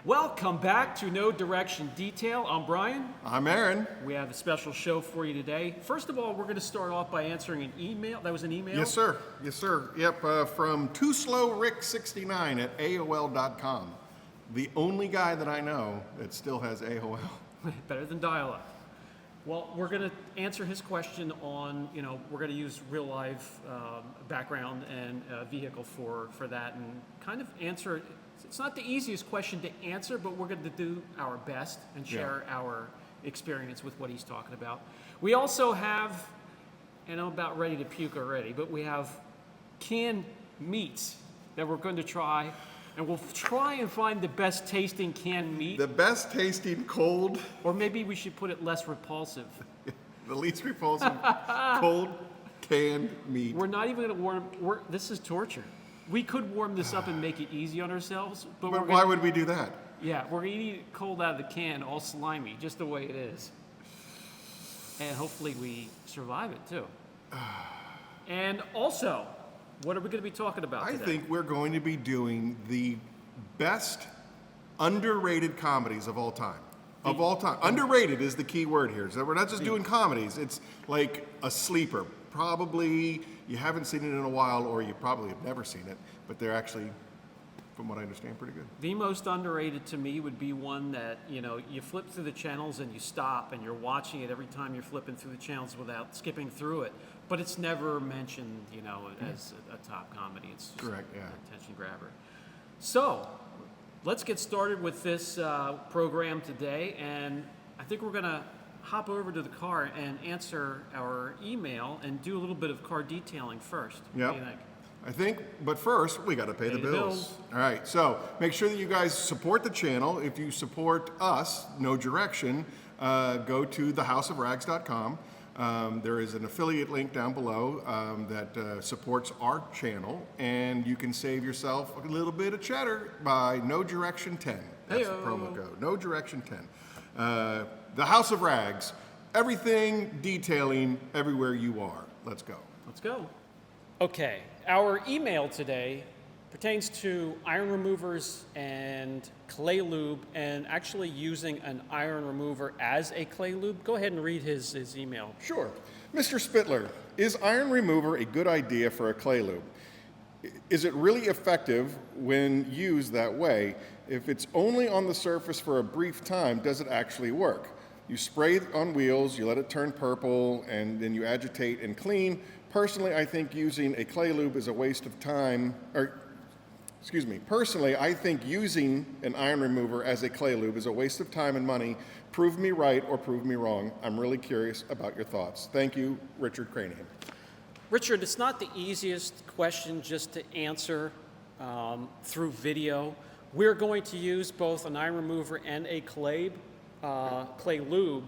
Welcome back to No Direction Detail. I'm Brian. I'm Aaron. We have a special show for you today. First of all, we're going to start off by answering an email. That was an email? Yes, sir. Yes, sir. Yep, from TooSlowRick69 at AOL.com. The only guy that I know that still has AOL. Better than dial-up. Well, we're going to answer his question on, we're going to use real life background and vehicle for that and kind of answer. It's not the easiest question to answer, but we're going to do our best and share our experience with what he's talking about. We also have, and I'm about ready to puke already, but we have canned meats that we're going to try. And we'll try and find the best tasting canned meat. The best tasting cold. Or maybe we should put it less repulsive. The least repulsive cold canned meat. We're not even going to this is torture. We could warm this up and make it easy on ourselves. But why would we do that? Yeah, we're going to eat it cold out of the can, all slimy, just the way it is. And hopefully we survive it too. And also, what are we going to be talking about today? I think we're going to be doing the best underrated comedies of all time. Of all time. Underrated is the key word here. So we're not just doing comedies. It's like a sleeper. Probably you haven't seen it in a while, or you probably have never seen it, but they're actually, from what I understand, pretty good. The most underrated to me would be one that, you flip through the channels and you stop and you're watching it every time you're flipping through the channels without skipping through it. But it's never mentioned, as a top comedy. It's just correct, yeah. An attention grabber. So, let's get started with this program today, and I think we're going to hop over to the car and answer our email and do a little bit of car detailing first. Yep. What do you think? I think, but first, we got to pay the bills. All right, so make sure that you guys support the channel. If you support us, No Direction, go to thehouseofrags.com. There is an affiliate link down below that supports our channel, and you can save yourself a little bit of cheddar by No Direction 10. That's the promo code, No Direction 10. The House of Rags, everything detailing everywhere you are. Let's go. Let's go. Okay, our email today pertains to iron removers and clay lube, and actually using an iron remover as a clay lube. Go ahead and read his email. Sure. Mr. Spittler, is iron remover a good idea for a clay lube? Is it really effective when used that way? If it's only on the surface for a brief time, does it actually work? You spray on wheels, you let it turn purple, and then you agitate and clean. Personally, I think using a clay lube is a waste of time, Personally, I think using an iron remover as a clay lube is a waste of time and money. Prove me right or prove me wrong. I'm really curious about your thoughts. Thank you, Richard Cranian. Richard, it's not the easiest question just to answer through video. We're going to use both an iron remover and a clay lube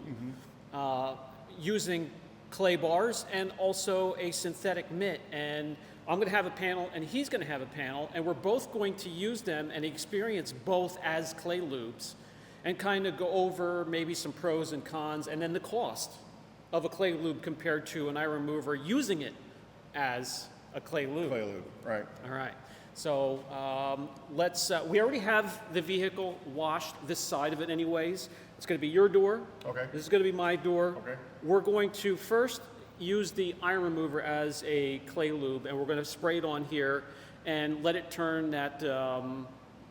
using clay bars and also a synthetic mitt. And I'm going to have a panel and he's going to have a panel, and we're both going to use them and experience both as clay lubes and kind of go over maybe some pros and cons and then the cost of a clay lube compared to an iron remover using it as a clay lube. Clay lube, right. All right. So we already have the vehicle washed, this side of it anyways. It's going to be your door. Okay. This is going to be my door. Okay. We're going to first use the iron remover as a clay lube, and we're going to spray it on here and let it turn that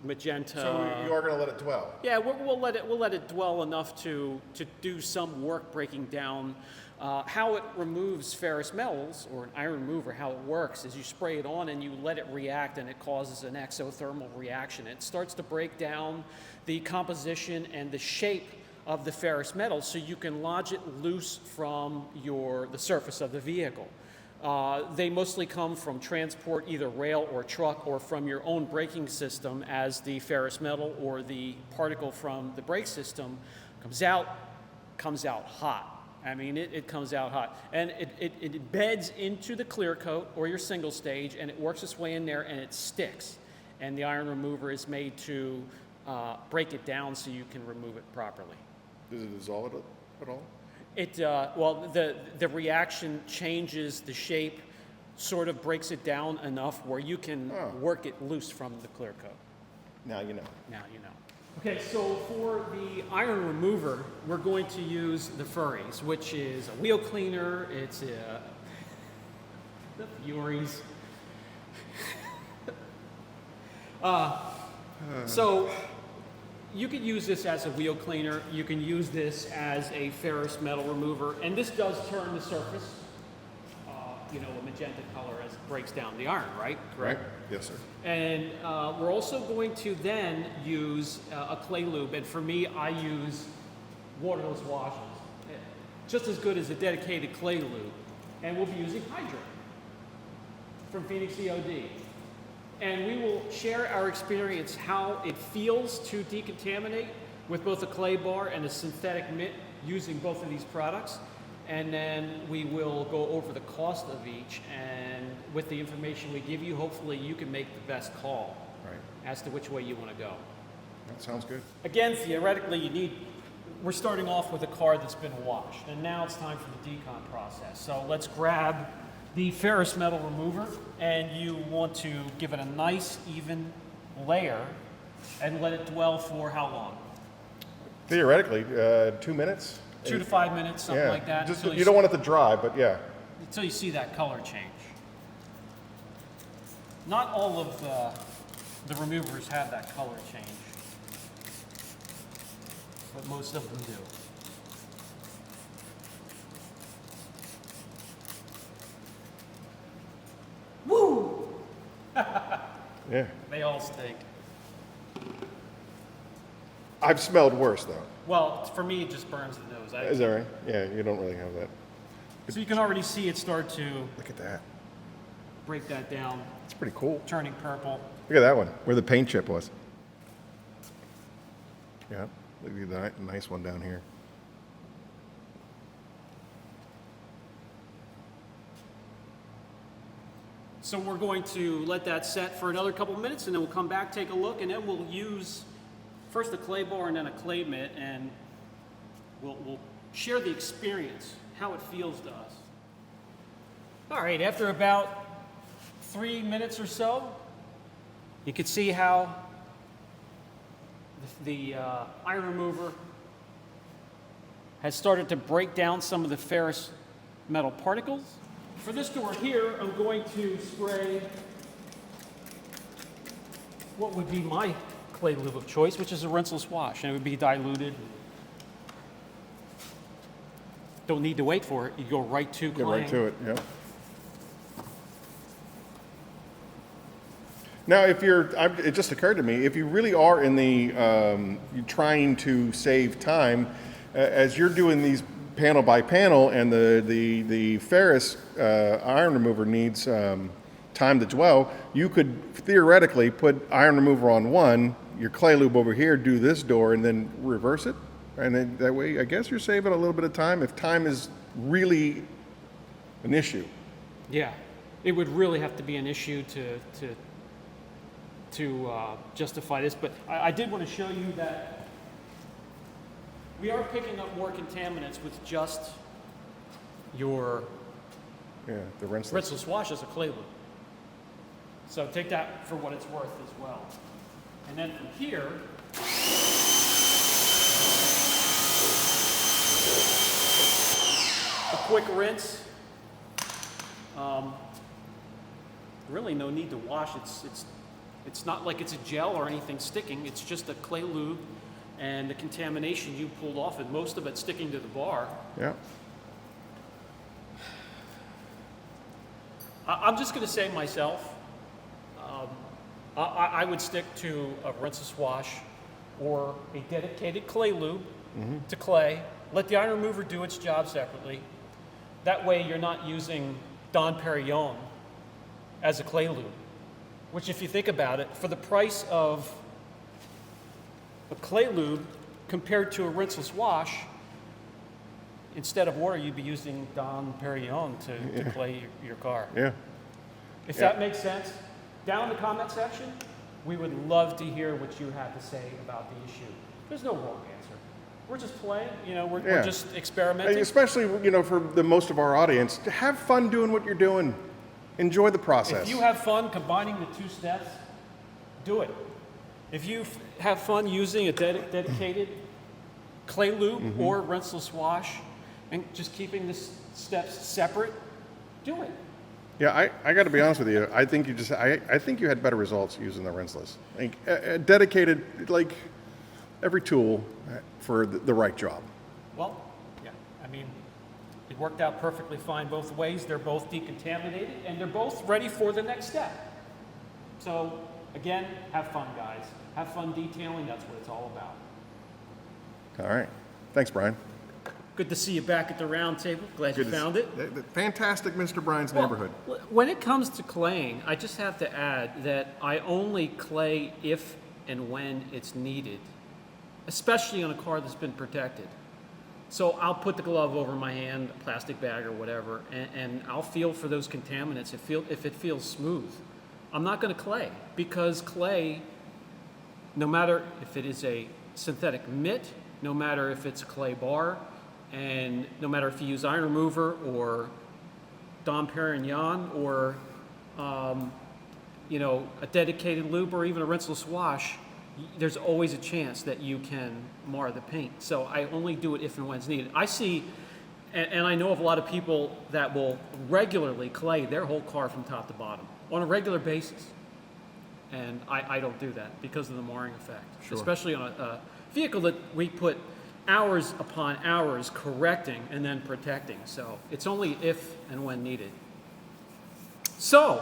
magenta. So you are going to let it dwell? Yeah, we'll let it dwell enough to do some work breaking down how it removes ferrous metals, or an iron remover. How it works is you spray it on and you let it react, and it causes an exothermal reaction. It starts to break down the composition and the shape of the ferrous metals, so you can lodge it loose from the surface of the vehicle. They mostly come from transport, either rail or truck, or from your own braking system, as the ferrous metal or the particle from the brake system comes out hot. I mean, it comes out hot. And it beds into the clear coat or your single stage, and it works its way in there and it sticks. And the iron remover is made to break it down so you can remove it properly. Does it dissolve it at all? The reaction changes the shape, sort of breaks it down enough where you can work it loose from the clear coat. Now you know. Now you know. Okay, so for the iron remover, we're going to use the Furries, which is a wheel cleaner. It's a the Furies. So you could use this as a wheel cleaner. You can use this as a ferrous metal remover, and this does turn the surface, you know, a magenta color as it breaks down the iron, right? Correct? Yes, sir. And we're also going to then use a clay lube, and for me, I use waterless washes, just as good as a dedicated clay lube. And we'll be using Hydra from Phoenix EOD. And we will share our experience how it feels to decontaminate with both a clay bar and a synthetic mitt using both of these products. And then we will go over the cost of each, and with the information we give you, hopefully you can make the best call as to which way you want to go. That sounds good. Again, theoretically, we're starting off with a car that's been washed, and now it's time for the decon process. So let's grab the ferrous metal remover, and you want to give it a nice, even layer, and let it dwell for how long? Theoretically, 2 minutes? 2 to 5 minutes, something like that. Just, you don't want it to dry, but yeah. Until you see that color change. Not all of the removers have that color change, but most of them do. Woo! Yeah. They all stink. I've smelled worse, though. Well, for me, it just burns the nose. Is that right? Yeah, you don't really have that. So you can already see it start to Look at that. break that down, It's pretty cool. turning purple. Look at that one, where the paint chip was. Yeah, look at that nice one down here. So we're going to let that set for another couple minutes, and then we'll come back, take a look, and then we'll use first a clay bar and then a clay mitt, and we'll share the experience, how it feels to us. All right, after about 3 minutes or so, you can see how the iron remover has started to break down some of the ferrous metal particles. For this door here, I'm going to spray what would be my clay lube of choice, which is a rinseless wash, and it would be diluted. Don't need to wait for it. You go right to Get claying. right to it, yeah. Now, it just occurred to me, if you really are in the, you're trying to save time, as you're doing these panel by panel, and the ferrous iron remover needs time to dwell, you could theoretically put iron remover on one, your clay lube over here, do this door, and then reverse it. And then that way, I guess you're saving a little bit of time if time is really an issue. Yeah, it would really have to be an issue to justify this, but I did want to show you that we are picking up more contaminants with just your Yeah, the rinseless. rinseless wash as a clay lube. So take that for what it's worth as well. And then from here, a quick rinse. Really no need to wash. It's not like it's a gel or anything sticking. It's just a clay lube and the contamination you pulled off, and most of it sticking to the bar. Yeah. I'm just going to say myself, I would stick to a rinseless wash or a dedicated clay lube to clay. Let the iron remover do its job separately. That way you're not using Dom Perignon as a clay lube, which, if you think about it, for the price of a clay lube compared to a rinseless wash, instead of water, you'd be using Dom Perignon to clay your car. Yeah. If that makes sense, down in the comment section, we would love to hear what you have to say about the issue. There's no wrong answer. We're just playing, we're just experimenting. And especially, for the most of our audience, to have fun doing what you're doing. Enjoy the process. If you have fun combining the two steps, do it. If you have fun using a dedicated clay lube or rinseless wash and just keeping the steps separate, do it. Yeah, I got to be honest with you. I think I think you had better results using the rinseless. Like, dedicated, like every tool for the right job. Well, yeah, I mean, it worked out perfectly fine both ways. They're both decontaminated and they're both ready for the next step. So again, have fun, guys. Have fun detailing. That's what it's all about. All right. Thanks, Brian. Good to see you back at the round table. Glad you found it. Fantastic, Mr. Brian's neighborhood. When it comes to claying, I just have to add that I only clay if and when it's needed, especially on a car that's been protected. So I'll put the glove over my hand, a plastic bag or whatever, and I'll feel for those contaminants if it feels smooth. I'm not going to clay, because clay, no matter if it is a synthetic mitt, no matter if it's a clay bar, and no matter if you use iron remover or Dom Perignon or a dedicated lube or even a rinseless wash, there's always a chance that you can mar the paint. So I only do it if and when it's needed. I see, and I know of a lot of people that will regularly clay their whole car from top to bottom on a regular basis. And I don't do that because of the marring effect, especially on a vehicle that we put hours upon hours correcting and then protecting. So it's only if and when needed. So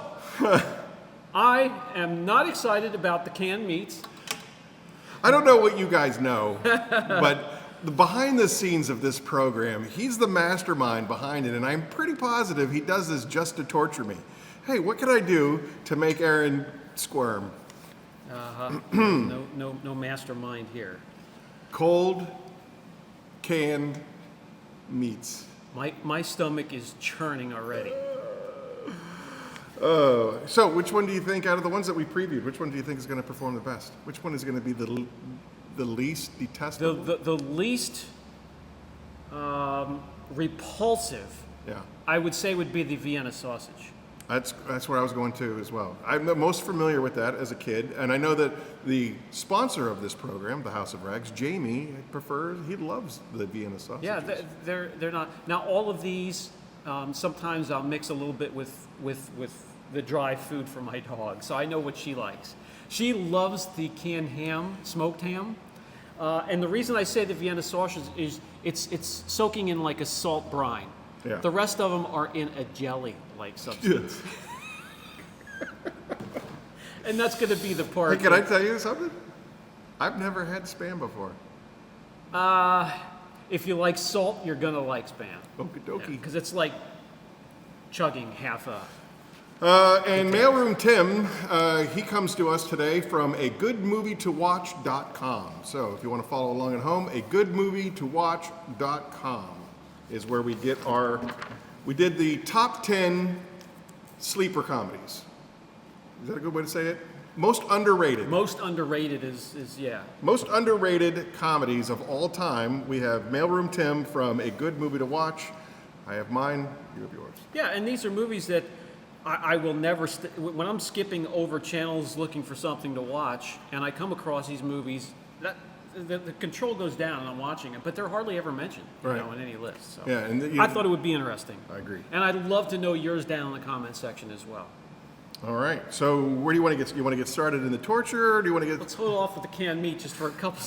I am not excited about the canned meats. I don't know what you guys know, but the behind the scenes of this program, he's the mastermind behind it, and I'm pretty positive he does this just to torture me. Hey, what can I do to make Aaron squirm? No mastermind here. Cold canned meats. My stomach is churning already. So which one do you think, out of the ones that we previewed, which one do you think is going to perform the best? Which one is going to be the least detestable? The least repulsive, I would say, would be the Vienna sausage. That's where I was going to as well. I'm the most familiar with that as a kid, and I know that the sponsor of this program, the House of Rags, Jamie, he loves the Vienna sausages. Yeah, they're not. Now all of these, sometimes I'll mix a little bit with the dry food for my dog, so I know what she likes. She loves the canned ham, smoked ham, and the reason I say the Vienna sausage is it's soaking in like a salt brine. Yeah. The rest of them are in a jelly-like substance. And that's going to be the part. Hey, can I tell you something? I've never had Spam before. If you like salt, you're going to like Spam. Okie dokie. Because it's like chugging half a... And Mailroom Tim, he comes to us today from agoodmovietowatch.com. So if you want to follow along at home, agoodmovietowatch.com is where we get we did the top 10 sleeper comedies. Is that a good way to say it? Most underrated. Most underrated is yeah. Most underrated comedies of all time. We have Mailroom Tim from A Good Movie to Watch. I have mine, you have yours. Yeah, and these are movies that I will never, when I'm skipping over channels looking for something to watch, and I come across these movies, the control goes down and I'm watching it, but they're hardly ever mentioned, in any list. So yeah, and I thought it would be interesting. I agree. And I'd love to know yours down in the comment section as well. All right. So where do you want to get? You want to get started in the torture, or do you want to get? Let's hold off with the canned meat just for a couple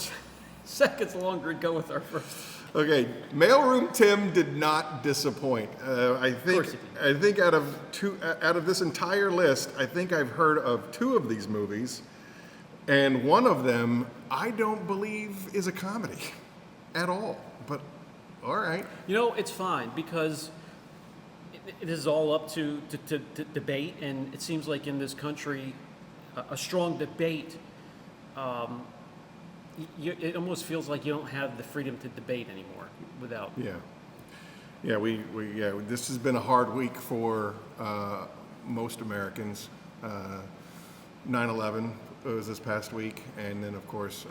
seconds longer and go with our first. Okay, Mailroom Tim did not disappoint. I think out of this entire list, I think I've heard of 2 of these movies, and one of them I don't believe is a comedy at all. But all right, it's fine because it is all up to debate, and it seems like in this country, a strong debate. It almost feels like you don't have the freedom to debate anymore without. This has been a hard week for most Americans. 9/11 was this past week, and then of course.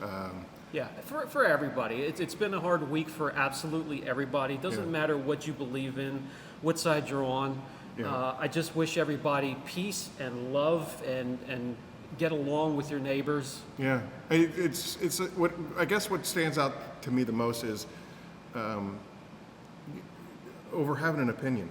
For everybody, it's been a hard week for absolutely everybody. It doesn't matter what you believe in, what side you're on. I just wish everybody peace and love and get along with your neighbors. Yeah, it's what I guess what stands out to me the most is over having an opinion.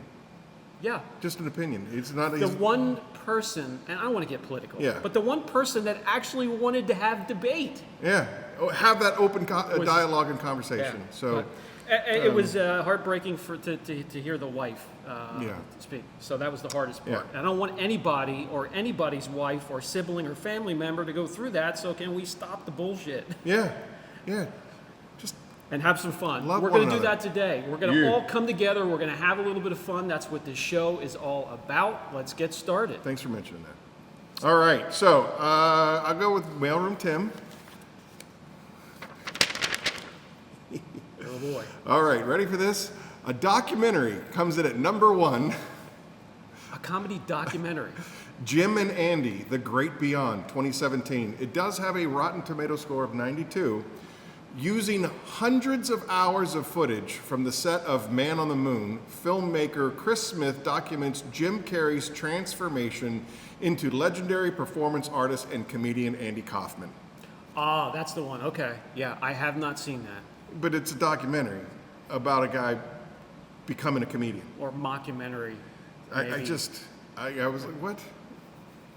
Yeah. Just an opinion. It's not The one person, and I don't want to get political, Yeah. but the one person that actually wanted to have debate. Yeah, have that open dialogue and conversation. So It was heartbreaking to hear the wife Yeah. speak. So that was the hardest part. Yeah. I don't want anybody or anybody's wife or sibling or family member to go through that. So can we stop the bullshit yeah, just and have some fun? Love We're one going to do another. that today. We're going to Yeah. all come together. We're going to have a little bit of fun. That's what this show is all about. Let's get started. thanks for mentioning that. All right, so I'll go with Mailroom Tim. Oh boy. All right, ready for this? A documentary comes in at number 1. A comedy documentary. Jim and Andy, The Great Beyond, 2017. It does have a Rotten Tomato score of 92. Using hundreds of hours of footage from the set of Man on the Moon, filmmaker Chris Smith documents Jim Carrey's transformation into legendary performance artist and comedian Andy Kaufman. Ah, that's the one. Okay. Yeah, I have not seen that. But it's a documentary about a guy becoming a comedian. Or mockumentary. I maybe. was like, what?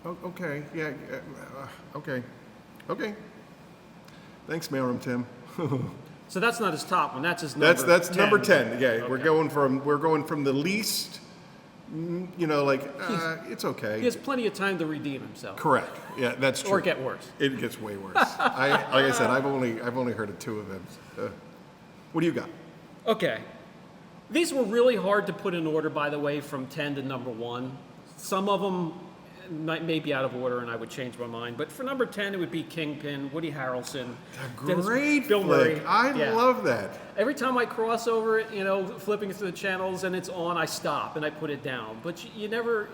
Oh, okay, yeah, okay. Thanks, Mailroom Tim. So that's not his top one. That's his number. That's 10. number 10. Yeah, Okay. we're going from the least, it's okay. He has plenty of time to redeem himself. Correct. Yeah, that's true. Or get worse. It gets way worse. Like I said, I've only heard of 2 of them. What do you got? Okay. These were really hard to put in order, by the way, from 10 to number 1. Some of them may be out of order, and I would change my mind. But for number 10, it would be Kingpin, Woody Harrelson. Great Bill flick. Murray. I Yeah. love that. Every time I cross over it, flipping through the channels and it's on, I stop and I put it down. But you never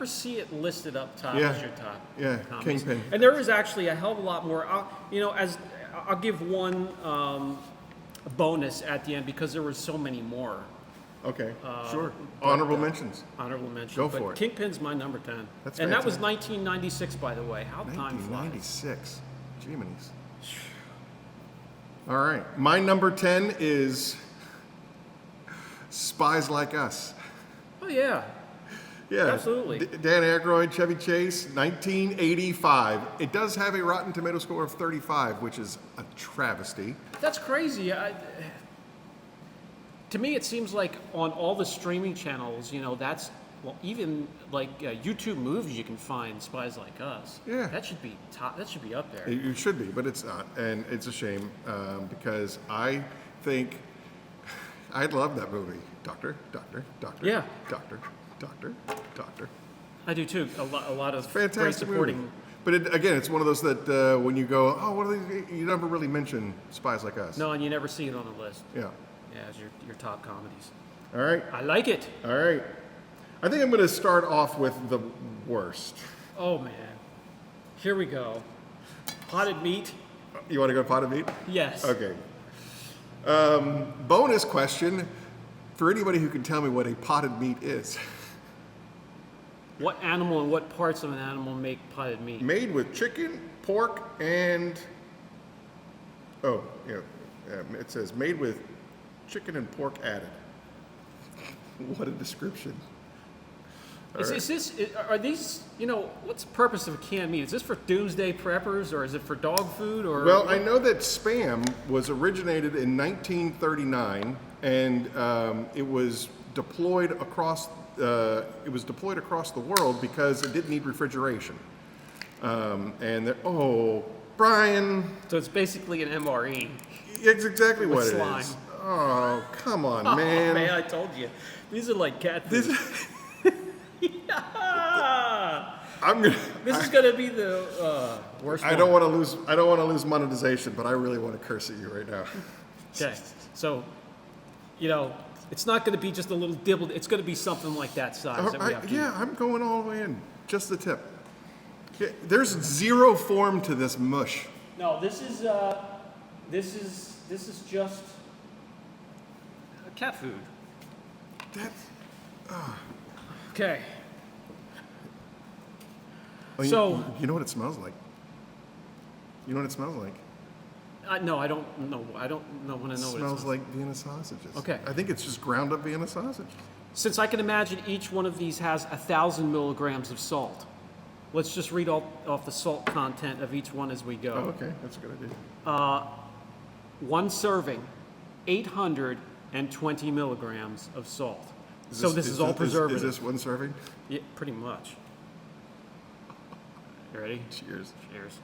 see it listed up top Yeah. as your top. Yeah, comedies. Kingpin. And there is actually a hell of a lot more. I'll give one bonus at the end because there were so many more. Okay, sure. Honorable mentions. Honorable mention. Go but for it. Kingpin's my number 10. That's and that was fantastic. 1996, by the way. How time flies. 1996. Jiminies. All right. My number 10 is Spies Like Us. Oh, yeah. Yeah. Absolutely. Dan Aykroyd, Chevy Chase, 1985. It does have a Rotten Tomato score of 35, which is a travesty. That's crazy. To me, it seems like on all the streaming channels, even like YouTube movies, you can find Spies Like Us. Yeah. That should be top. That should be up there. It should be, but it's not. And it's a shame because I think I love that movie. Doctor. Yeah. Doctor. I do too. A lot of great Fantastic supporting. movie. But again, it's one of those that when you go, oh, what are these? You never really mention Spies Like Us. No, and you never see it on the list. Yeah. Yeah, as your top comedies. All right. I like it. All right. I think I'm going to start off with the worst. Oh man, here we go. Potted meat. You want to go pot of meat? Yes. Okay. Bonus question for anybody who can tell me what a potted meat is. What animal and what parts of an animal make potted meat? Made with chicken, pork, and it says made with chicken and pork added. What a description. Are these, what's the purpose of canned meat? Is this for doomsday preppers or is it for dog food or? Well, I know that Spam was originated in 1939 and it was deployed across the world because it didn't need refrigeration. Brian. So it's basically an MRE. It's exactly With what slime. it is. Oh, come on, Oh, man. man, I told you. These are like cat food. This is gonna be the worst. I don't want to lose monetization, but I really want to curse at you right now. Okay, so it's not gonna be just a little dibble. It's gonna be something like that size. That we have to I'm going all the way in. Just the tip. Yeah, there's zero form to this mush. No, this is just cat food. That's Okay. Oh, So- you know what it smells like? You know what it smells like? No, I don't know. I don't know when I know It what it smells like Vienna sausages. Okay. I think it's just ground up Vienna sausages. Since I can imagine each one of these has 1,000 milligrams of salt, let's just read off the salt content of each one as we go. Oh, okay. That's a good idea. One serving, 820 milligrams of salt. So this is all preservative. Is this one serving? Yeah, pretty much. You ready? Cheers. Cheers.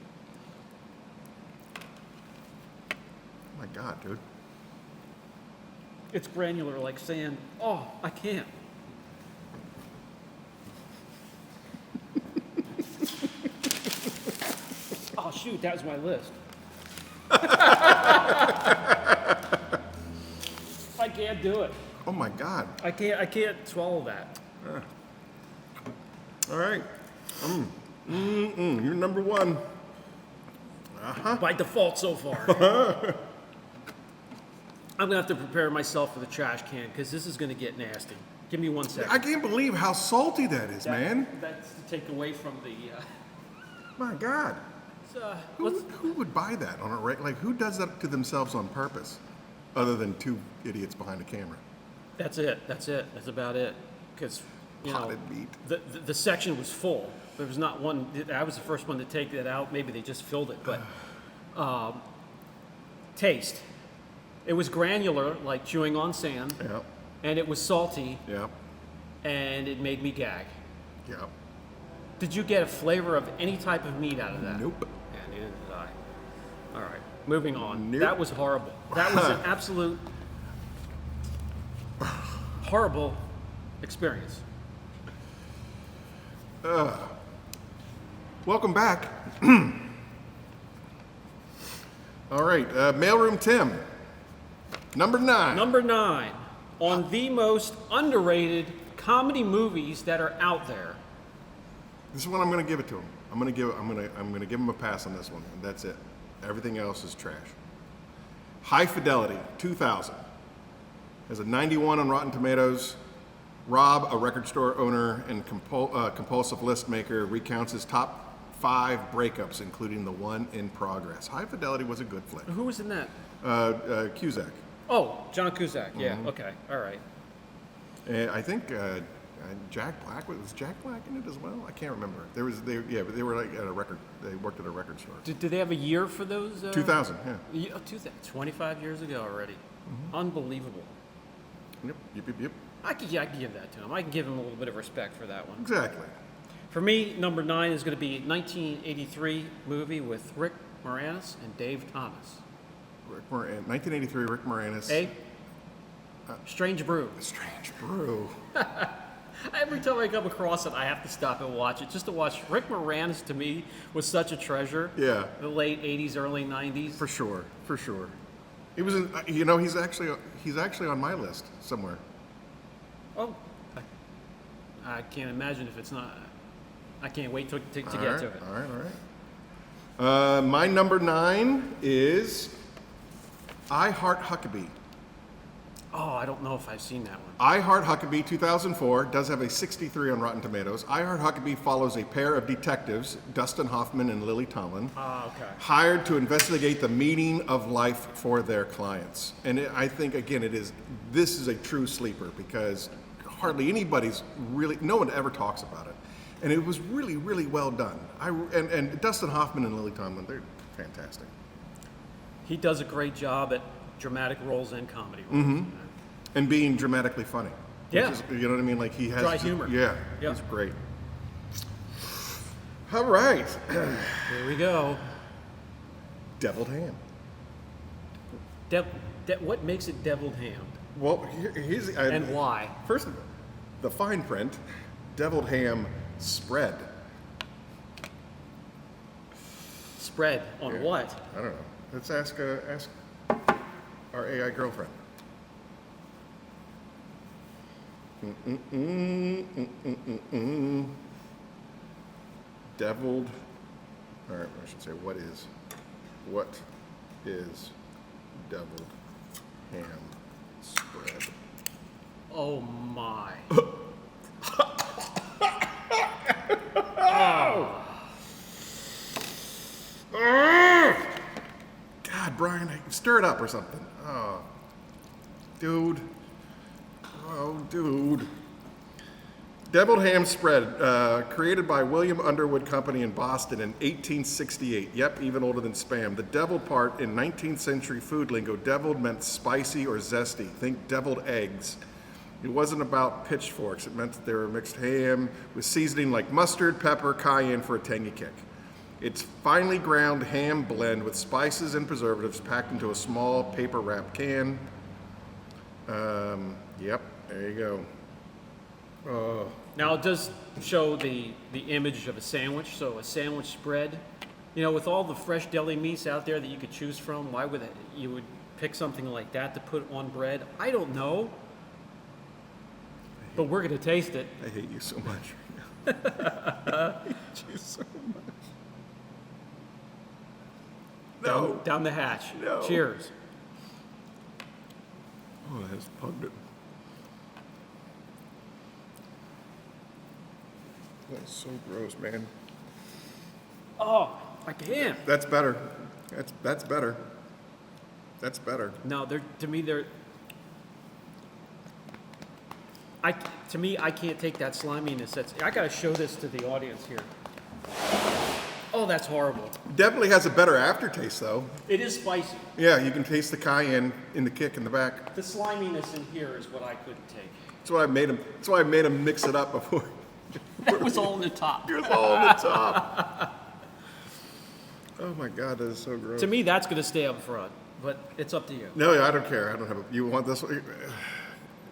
Oh my God, dude. It's granular like sand. Oh, I can't. Oh shoot, that was my list. I can't do it. Oh my God. I can't swallow that. All right. You're number one. By default so far. I'm gonna have to prepare myself for the trash can because this is gonna get nasty. Give me 1 second. I can't believe how salty that is, man. That's to take away from the. My God. Who would buy that on a like? Who does that to themselves on purpose, other than two idiots behind a camera? That's it. That's about it. Because you know, Potted meat. the section was full. There was not one. I was the first one to take that out. Maybe they just filled it, but taste. It was granular, like chewing on sand, Yep. and it was salty, Yep. and it made me gag. Yep. Did you get a flavor of any type of meat out of that? Nope. Yeah, neither did I. All right, moving on. Nope. That was horrible. That was an absolute horrible experience. Welcome back. All right, Mailroom Tim, number 9. Number 9 on the most underrated comedy movies that are out there. This is what I'm going to give it to him. I'm going to give him a pass on this one, and that's it. Everything else is trash. High Fidelity, 2000. Has a 91 on Rotten Tomatoes. Rob, a record store owner and compulsive list maker, recounts his top 5 breakups, including the one in progress. High Fidelity was a good flick. Who was in that? Cusack. Oh, John Cusack. Yeah. Okay. All right. I think Jack Black was Jack Black in it as well. I can't remember. But they were like at a record. They worked at a record store. Did they have a year for those? 2000. Yeah. 25 years ago already. Unbelievable. Yep. Yep. I can give that to him. I can give him a little bit of respect for that one. Exactly. For me, number 9 is going to be 1983 movie with Rick Moranis and Dave Thomas. 1983. Rick Moranis. A Strange Brew. Strange Brew. Every time I come across it, I have to stop and watch it. Just to watch Rick Moranis, to me, was such a treasure. Yeah. The late 80s, early 90s. For sure. He was in. You know, he's actually on my list somewhere. Oh, I can't imagine if it's not. I can't wait to get to it. All right. My number 9 is I Heart Huckabee. Oh, I don't know if I've seen that one. I Heart Huckabee 2004 does have a 63 on Rotten Tomatoes. I Heart Huckabee follows a pair of detectives, Dustin Hoffman and Lily Tomlin, Okay. hired to investigate the meaning of life for their clients. And I think, again, this is a true sleeper because hardly anybody's really, no one ever talks about it. And it was really, really well done. And Dustin Hoffman and Lily Tomlin, they're fantastic. He does a great job at dramatic roles and comedy roles. And being dramatically funny. Yeah. You know what I mean? Like he has Dry humor. Yeah. Yeah. He's great. All right. Here we go. Deviled ham. What makes it deviled ham? Well, here's And why? First of all, the fine print, deviled ham spread. Spread on Yeah. what? I don't know. Let's ask our AI girlfriend. Deviled. All right, I should say what is deviled ham spread? Oh my. Stir it up or something. Oh, dude. Oh, dude. Deviled ham spread, created by William Underwood Company in Boston in 1868. Yep, even older than Spam. The deviled part in 19th century food lingo, deviled meant spicy or zesty. Think deviled eggs. It wasn't about pitchforks. It meant that they were mixed ham with seasoning like mustard, pepper, cayenne for a tangy kick. It's finely ground ham blend with spices and preservatives packed into a small paper wrap can. Yep, there you go. Oh. Now it does show the image of a sandwich, so a sandwich spread. You know, with all the fresh deli meats out there that you could choose from, why would you would pick something like that to put on bread? I don't know. But we're going to taste it. I hate you so much. I hate you so much. No. Down the hatch. No. Cheers. Oh, that has pugged it. That's so gross, man. Oh, I can't. That's better. That's better. That's better. No, to me, I can't take that sliminess. I got to show this to the audience here. Oh, that's horrible. Definitely has a better aftertaste, though. It is spicy. Yeah, you can taste the cayenne in the kick in the back. The sliminess in here is what I couldn't take. That's why I made him mix it up before. That was all in the top. It was all on the top. Oh my God, that is so gross. To me, that's going to stay up front, but it's up to you. No, I don't care. I don't have a. You want this one?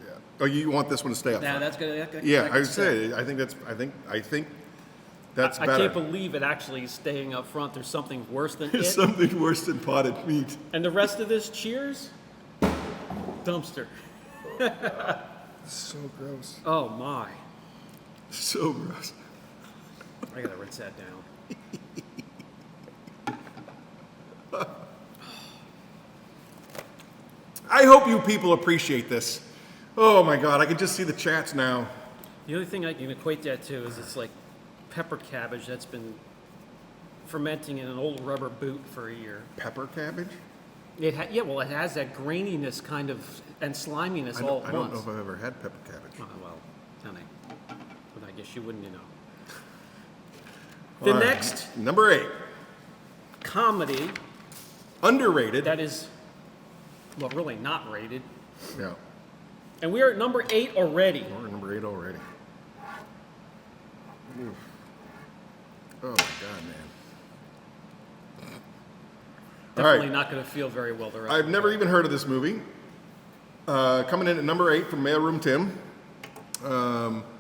Yeah. Oh, you want this one to stay up? Nah, front. that's going to. Yeah, I would say. I think that's better. I can't believe it actually is staying up front. There's something worse than There's it. something worse than potted meat. And the rest of this, cheers, dumpster. So gross. Oh my. So gross. I gotta rinse that down. I hope you people appreciate this. Oh my God, I can just see the chats now. The only thing I can equate that to is it's like pepper cabbage that's been fermenting in an old rubber boot for a year. Pepper cabbage? It has that graininess kind of and sliminess all at once. I don't know if I've ever had pepper cabbage. Oh, well, honey. But I guess you wouldn't, you know. The next number 8. comedy Underrated. that is, well, really not rated. Yeah. And we are at number 8 already. We're at number 8 already. Oof. Oh my God, man. Definitely right. not going to feel very well the rest I've of never the even heard of this movie. Coming in at number 8 from Mailroom Tim.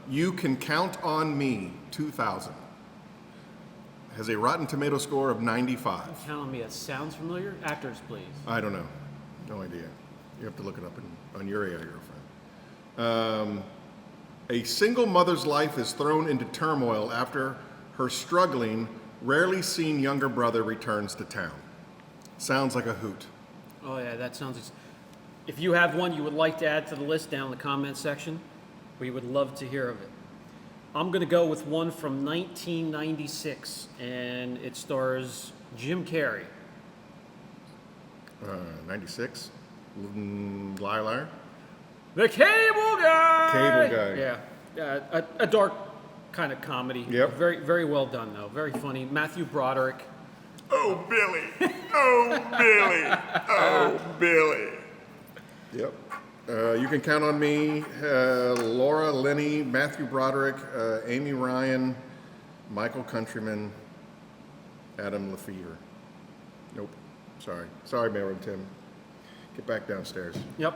You Can Count on Me, 2000. Has a Rotten Tomato score of 95. Count on me. That sounds familiar. Actors, please. I don't know. No idea. You have to look it up on your area, girlfriend. A single mother's life is thrown into turmoil after her struggling, rarely seen younger brother returns to town. Sounds like a hoot. Oh yeah, that sounds. If you have one you would like to add to the list down in the comments section, we would love to hear of it. I'm going to go with one from 1996, and it stars Jim Carrey. 96. Liar. The Cable Guy. Cable Guy. Yeah, a dark kind of comedy. Yep. Very, very well done though. Very funny. Matthew Broderick. Oh, Billy. Oh, Billy. Oh, Billy. Yep. You Can Count on Me. Laura Linney, Matthew Broderick, Amy Ryan, Michael Countryman, Adam Lefevre. Nope. Sorry. Sorry, Mailroom Tim. Get back downstairs. Yep.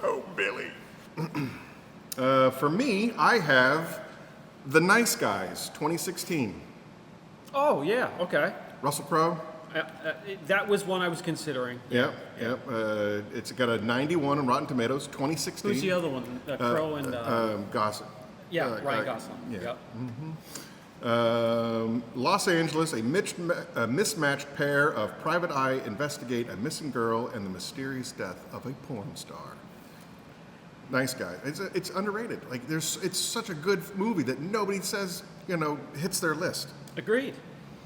Oh, Billy. For me, I have The Nice Guys, 2016. Oh yeah. Okay. Russell Crowe. That was one I was considering. Yep. It's got a 91 on Rotten Tomatoes, 2016. Who's the other one? Crow and. Gosling. Ryan Gosling. Yeah. Yep. Los Angeles, a mismatched pair of private eye investigate a missing girl and the mysterious death of a porn star. Nice Guy. It's underrated. Like it's such a good movie that nobody says hits their list. Agreed.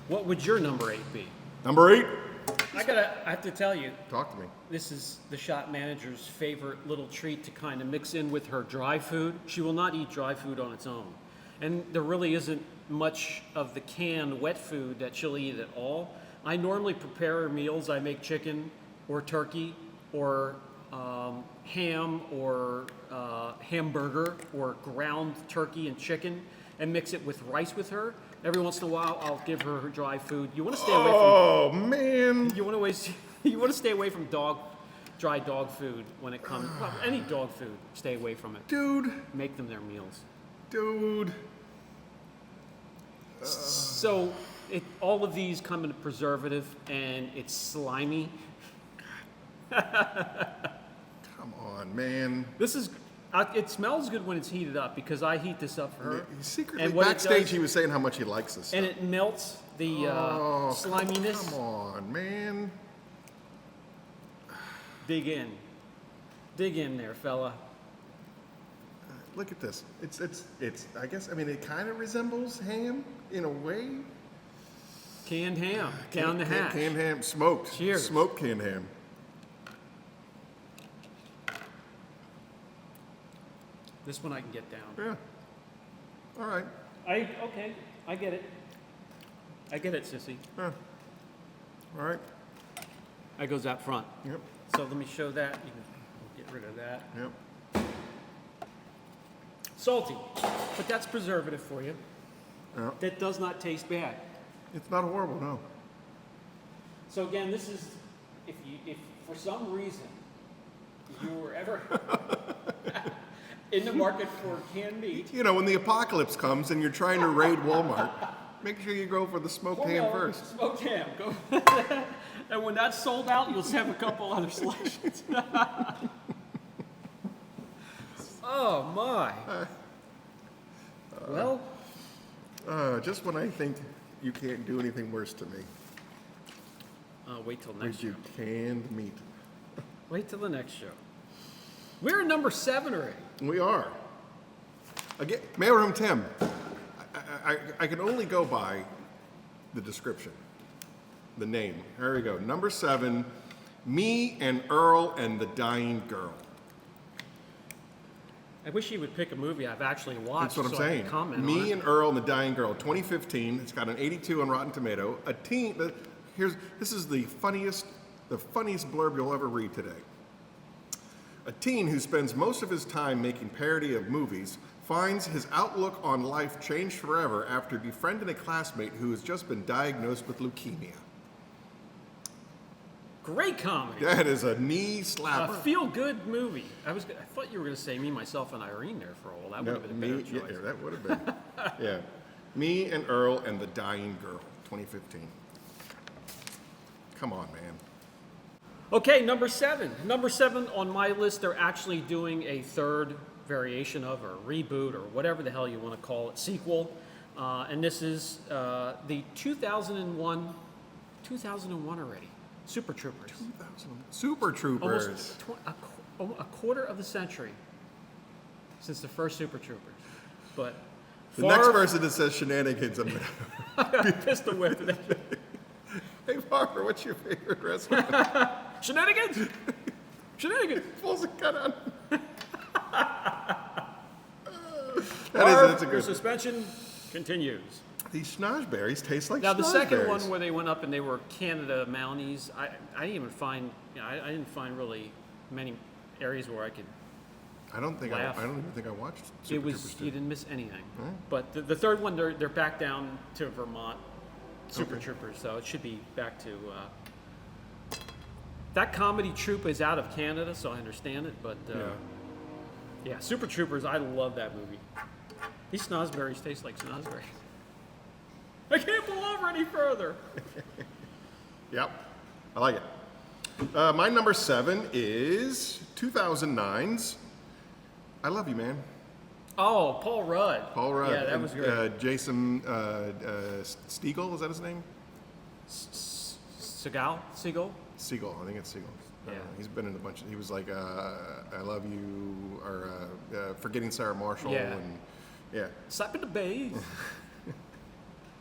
What would your number 8 be? Number 8, I have to tell you, Talk to me. this is the shop manager's favorite little treat to kind of mix in with her dry food. She will not eat dry food on its own. And there really isn't much of the canned wet food that she'll eat at all. I normally prepare her meals. I make chicken or turkey or ham or hamburger or ground turkey and chicken and mix it with rice with her. Every once in a while, I'll give her her dry food. You want to stay away from... Oh, man. You want to stay away from dry dog food when it comes... Well, any dog food, stay away from it. Dude. Make them their meals. Dude. So, all of these come in a preservative, and it's slimy. Come on, man. This is... it smells good when it's heated up because I heat this up for her. Secretly, And what it backstage, does- he was saying how much he likes this stuff. And it melts the sliminess. Come on, man. Dig in. Dig in there, fella. Look at this. It's. I guess. I mean, it kind of resembles ham in a way. Canned ham. Down the hatch. Canned ham, smoked. Cheers. Smoked canned ham. This one I can get down. Yeah. All right. Okay. I get it. I get it, sissy. Yeah. All right. That goes out front. Yep. So let me show that. You can get rid of that. Yep. Salty, but that's preservative for you. Yeah. That does not taste bad. It's not horrible, no. So again, this is if for some reason you were ever in the market for canned meat. You know, when the apocalypse comes and you're trying to raid Walmart, make sure you go for the smoked ham first. Smoked ham. Go. And when that's sold out, you'll have a couple other selections. Oh my. Well, Just when I think you can't do anything worse to me, wait till we next show. do canned meat. Wait till the next show. We're at number 7 already. We are. Again, Mailroom Tim, I can only go by the description, the name. Here we go. Number 7, Me and Earl and the Dying Girl. I wish you would pick a movie I've actually watched. That's what I'm so I saying. could comment on Me it. and Earl and the Dying Girl, 2015. It's got an 82 on Rotten Tomato. A teen. This is the funniest blurb you'll ever read today. A teen who spends most of his time making parody of movies finds his outlook on life changed forever after befriending a classmate who has just been diagnosed with leukemia. Great comedy. That is a knee A slapper. feel-good movie. I thought you were going to say Me, Myself, and Irene there for a while. That would have been a better choice. Yeah, that would have been. Yeah. Me and Earl and the Dying Girl, 2015. Come on, man. Okay, number 7. Number 7 on my list, they're actually doing a third variation of, or reboot, or whatever the hell you want to call it, sequel. And this is the 2001 already, Super Troopers. Super Troopers. Almost a quarter of the century since the first Super Troopers. But The next person that says shenanigans, I'm gonna... pistol whip. Hey, Barbara, what's your favorite restaurant? Shenanigans! Shenanigans! Pulls a gun on. That's a Your good. suspension continues. These schnozberries taste like Now the second schnozberries. one where they went up and they were Canada Mounties, I didn't even find, I didn't find really many areas where I could. I don't even think I watched Super Troopers 2. You didn't miss anything. But the third one, they're back down to Vermont, Super Okay. Troopers, so it should be back to. That comedy troupe is out of Canada, so I understand it. But yeah, Super Troopers, I love that movie. These schnozberries taste like schnozberries. I can't pull over any further. Yep, I like it. My number 7 is 2009's I Love You, Man. Oh, Paul Rudd. Paul Rudd. Yeah, that was great. Jason Segel, is that his name? Seagal? Segel, I think it's Segel. Yeah. He's been in a bunch of, he was like, I Love You, or Forgetting Sarah Marshall. Yeah. And, yeah. Slap in the bay.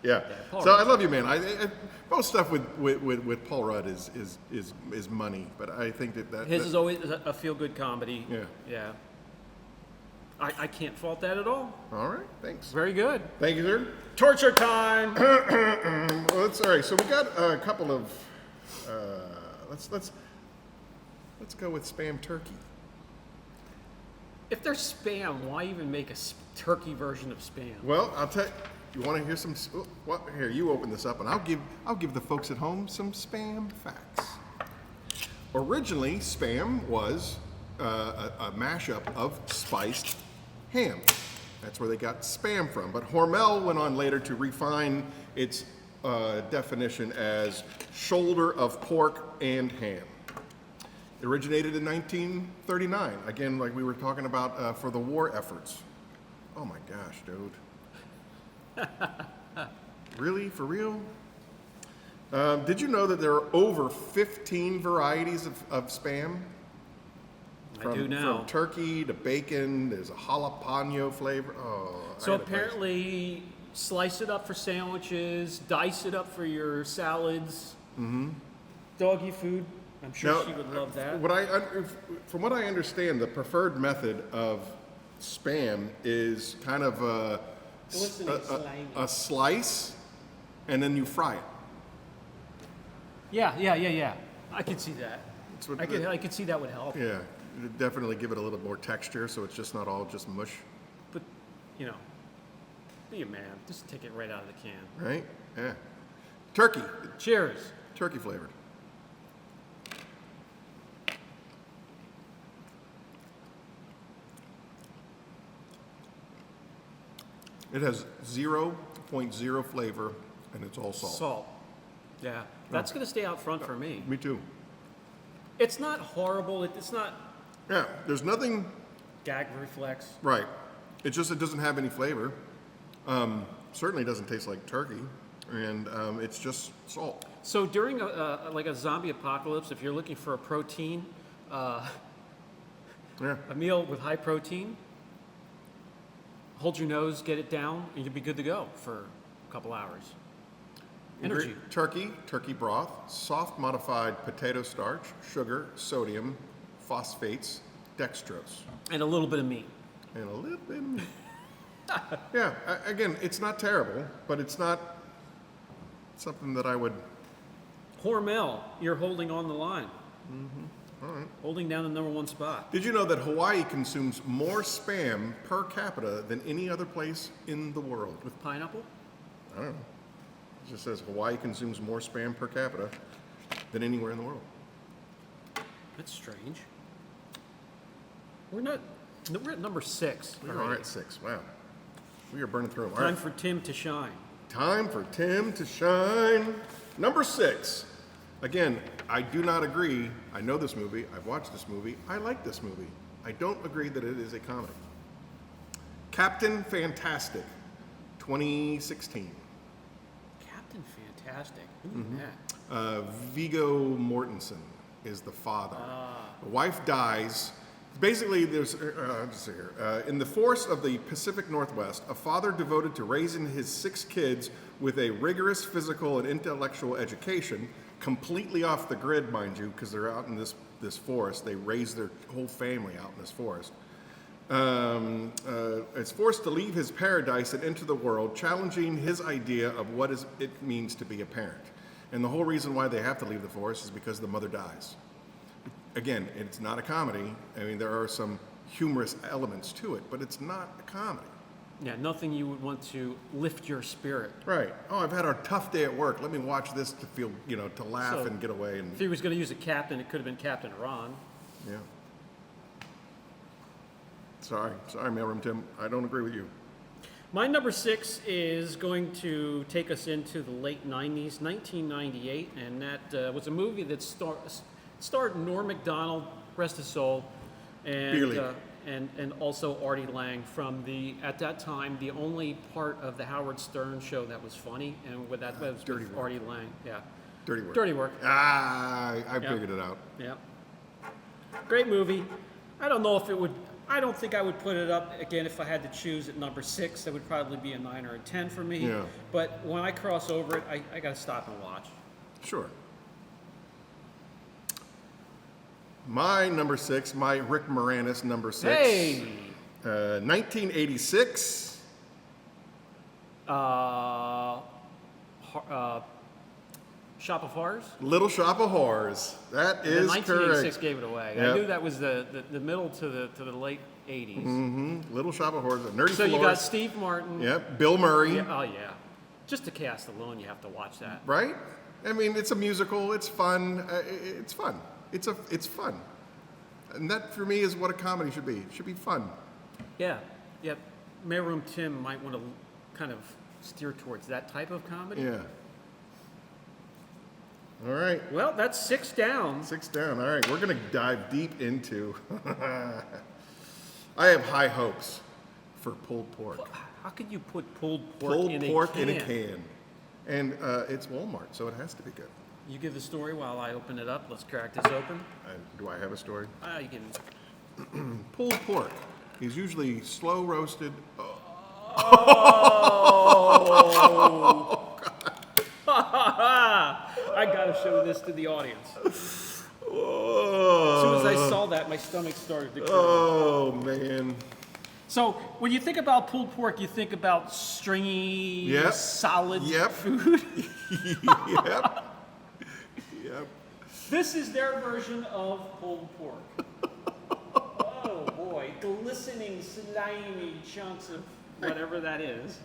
Yeah. Paul So I Rudd's love you, man. Most stuff with Paul Rudd is money, but I think that His is always a feel-good comedy. Yeah. Yeah. I can't fault that at all. All right. Thanks. Very good. Thank you, sir. Torture time. Well, that's all right. So we got a couple of. Let's go with spam turkey. If there's Spam, why even make a turkey version of Spam? Well, I'll tell you. You want to hear some? Well, here, you open this up, and I'll give the folks at home some spam facts. Originally, spam was a mashup of spiced ham. That's where they got spam from. But Hormel went on later to refine its definition as shoulder of pork and ham. It originated in 1939. Again, like we were talking about for the war efforts. Oh my gosh, dude. Really? For real? Did you know that there are over 15 varieties of spam? I do now. From turkey to bacon, there's a jalapeno flavor. Oh, So apparently, slice it up for sandwiches, dice it up for your salads, doggy food. I'm sure Now, she would love that. From what I understand, the preferred method of spam is kind of a slice, and then you fry it. Yeah. I could see that. That's what I could see that would help. Yeah, it'd definitely give it a little more texture, so it's just not all just mush, But, you know, be a man. Just take it right out of the can. right? Yeah. Turkey, Cheers. turkey flavored. It has 0.0 flavor, and it's all salt. Salt. Yeah. That's going to stay out front for me. Me too. It's not horrible. It's not Yeah, there's nothing gag reflex. right. It doesn't have any flavor. Certainly doesn't taste like turkey, and it's just salt. So during like a zombie apocalypse, if you're looking for a protein, Yeah. a meal with high protein, hold your nose, get it down, and you'll be good to go for a couple hours. Energy. Turkey broth, soft modified potato starch, sugar, sodium, phosphates, dextrose, And a little bit of meat. and a little bit of meat. Yeah, again, it's not terrible, but it's not something that I would. Hormel, you're holding on the line. All right. Holding down the #1 spot. Did you know that Hawaii consumes more spam per capita than any other place in the world? With pineapple? I don't know. It just says Hawaii consumes more spam per capita than anywhere in the world. That's strange. We're at number 6. All right, 6. Wow. We are burning through them. All Time right. for Tim to shine. Time for Tim to shine. Number 6. Again, I do not agree. I know this movie. I've watched this movie. I like this movie. I don't agree that it is a comedy. Captain Fantastic, 2016. Captain Fantastic. Who knew that? Viggo Mortensen is the father. The wife dies. Basically, there's let's see here. In the forests of the Pacific Northwest, a father devoted to raising his 6 kids with a rigorous physical and intellectual education, completely off the grid, mind you, because they're out in this forest. They raise their whole family out in this forest. Is forced to leave his paradise and enter the world, challenging his idea of what it means to be a parent. And the whole reason why they have to leave the forest is because the mother dies. Again, it's not a comedy. I mean, there are some humorous elements to it, but it's not a comedy. Yeah, nothing you would want to lift your spirit. Right. Oh, I've had a tough day at work. Let me watch this to feel, to laugh So, and get away. And If he was going to use a captain, it could have been Captain Iran. yeah. Sorry, Mailroom Tim. I don't agree with you. My number 6 is going to take us into the late 90s, 1998, and that was a movie that starred Norm Macdonald, rest his soul, and also Artie Lang from at that time, the only part of the Howard Stern show that was funny, and with that was Dirty with Work. Artie Lang. Yeah. Dirty Work. Dirty Work. I figured it out. Yeah. Great movie. I don't know if it would I don't think I would put it up again if I had to choose at number 6. That would probably be a 9 or a 10 for me. Yeah. But when I cross over it, I got to stop and watch. Sure. My number 6, my Rick Moranis number 6. Hey! 1986. Shop of Horrors? Little Shop of Horrors. That is 1986 correct. gave it away. Yep. I knew that was the middle to the late 80s. Mm-hmm. Little Shop of Horrors. Nerdy So you got Floors. Steve Martin. Yep. Bill Murray. Yeah, oh yeah. Just the cast alone, you have to watch that. Right? I mean, it's a musical. It's fun. It's fun. It's fun. And that, for me, is what a comedy should be. It should be fun. Yeah. Yeah. Mailroom Tim might want to kind of steer towards that type of comedy. Yeah. All right. Well, that's 6 down. 6 down. All right. We're going to dive deep into. I have high hopes for pulled pork. How could you put pulled pork Pulled in pork a can? in a can. And it's Walmart, so it has to be good. You give the story while I open it up. Let's crack this open. Do I have a story? You can. Pulled pork is usually slow roasted. Oh! I gotta show this to the audience. As soon as I saw that, my stomach started to curl. Oh, man. So when you think about pulled pork, you think about stringy, Yep. solid Yep. food. Yep. Yep. This is their version of pulled pork. Oh boy, glistening, slimy chunks of whatever that is.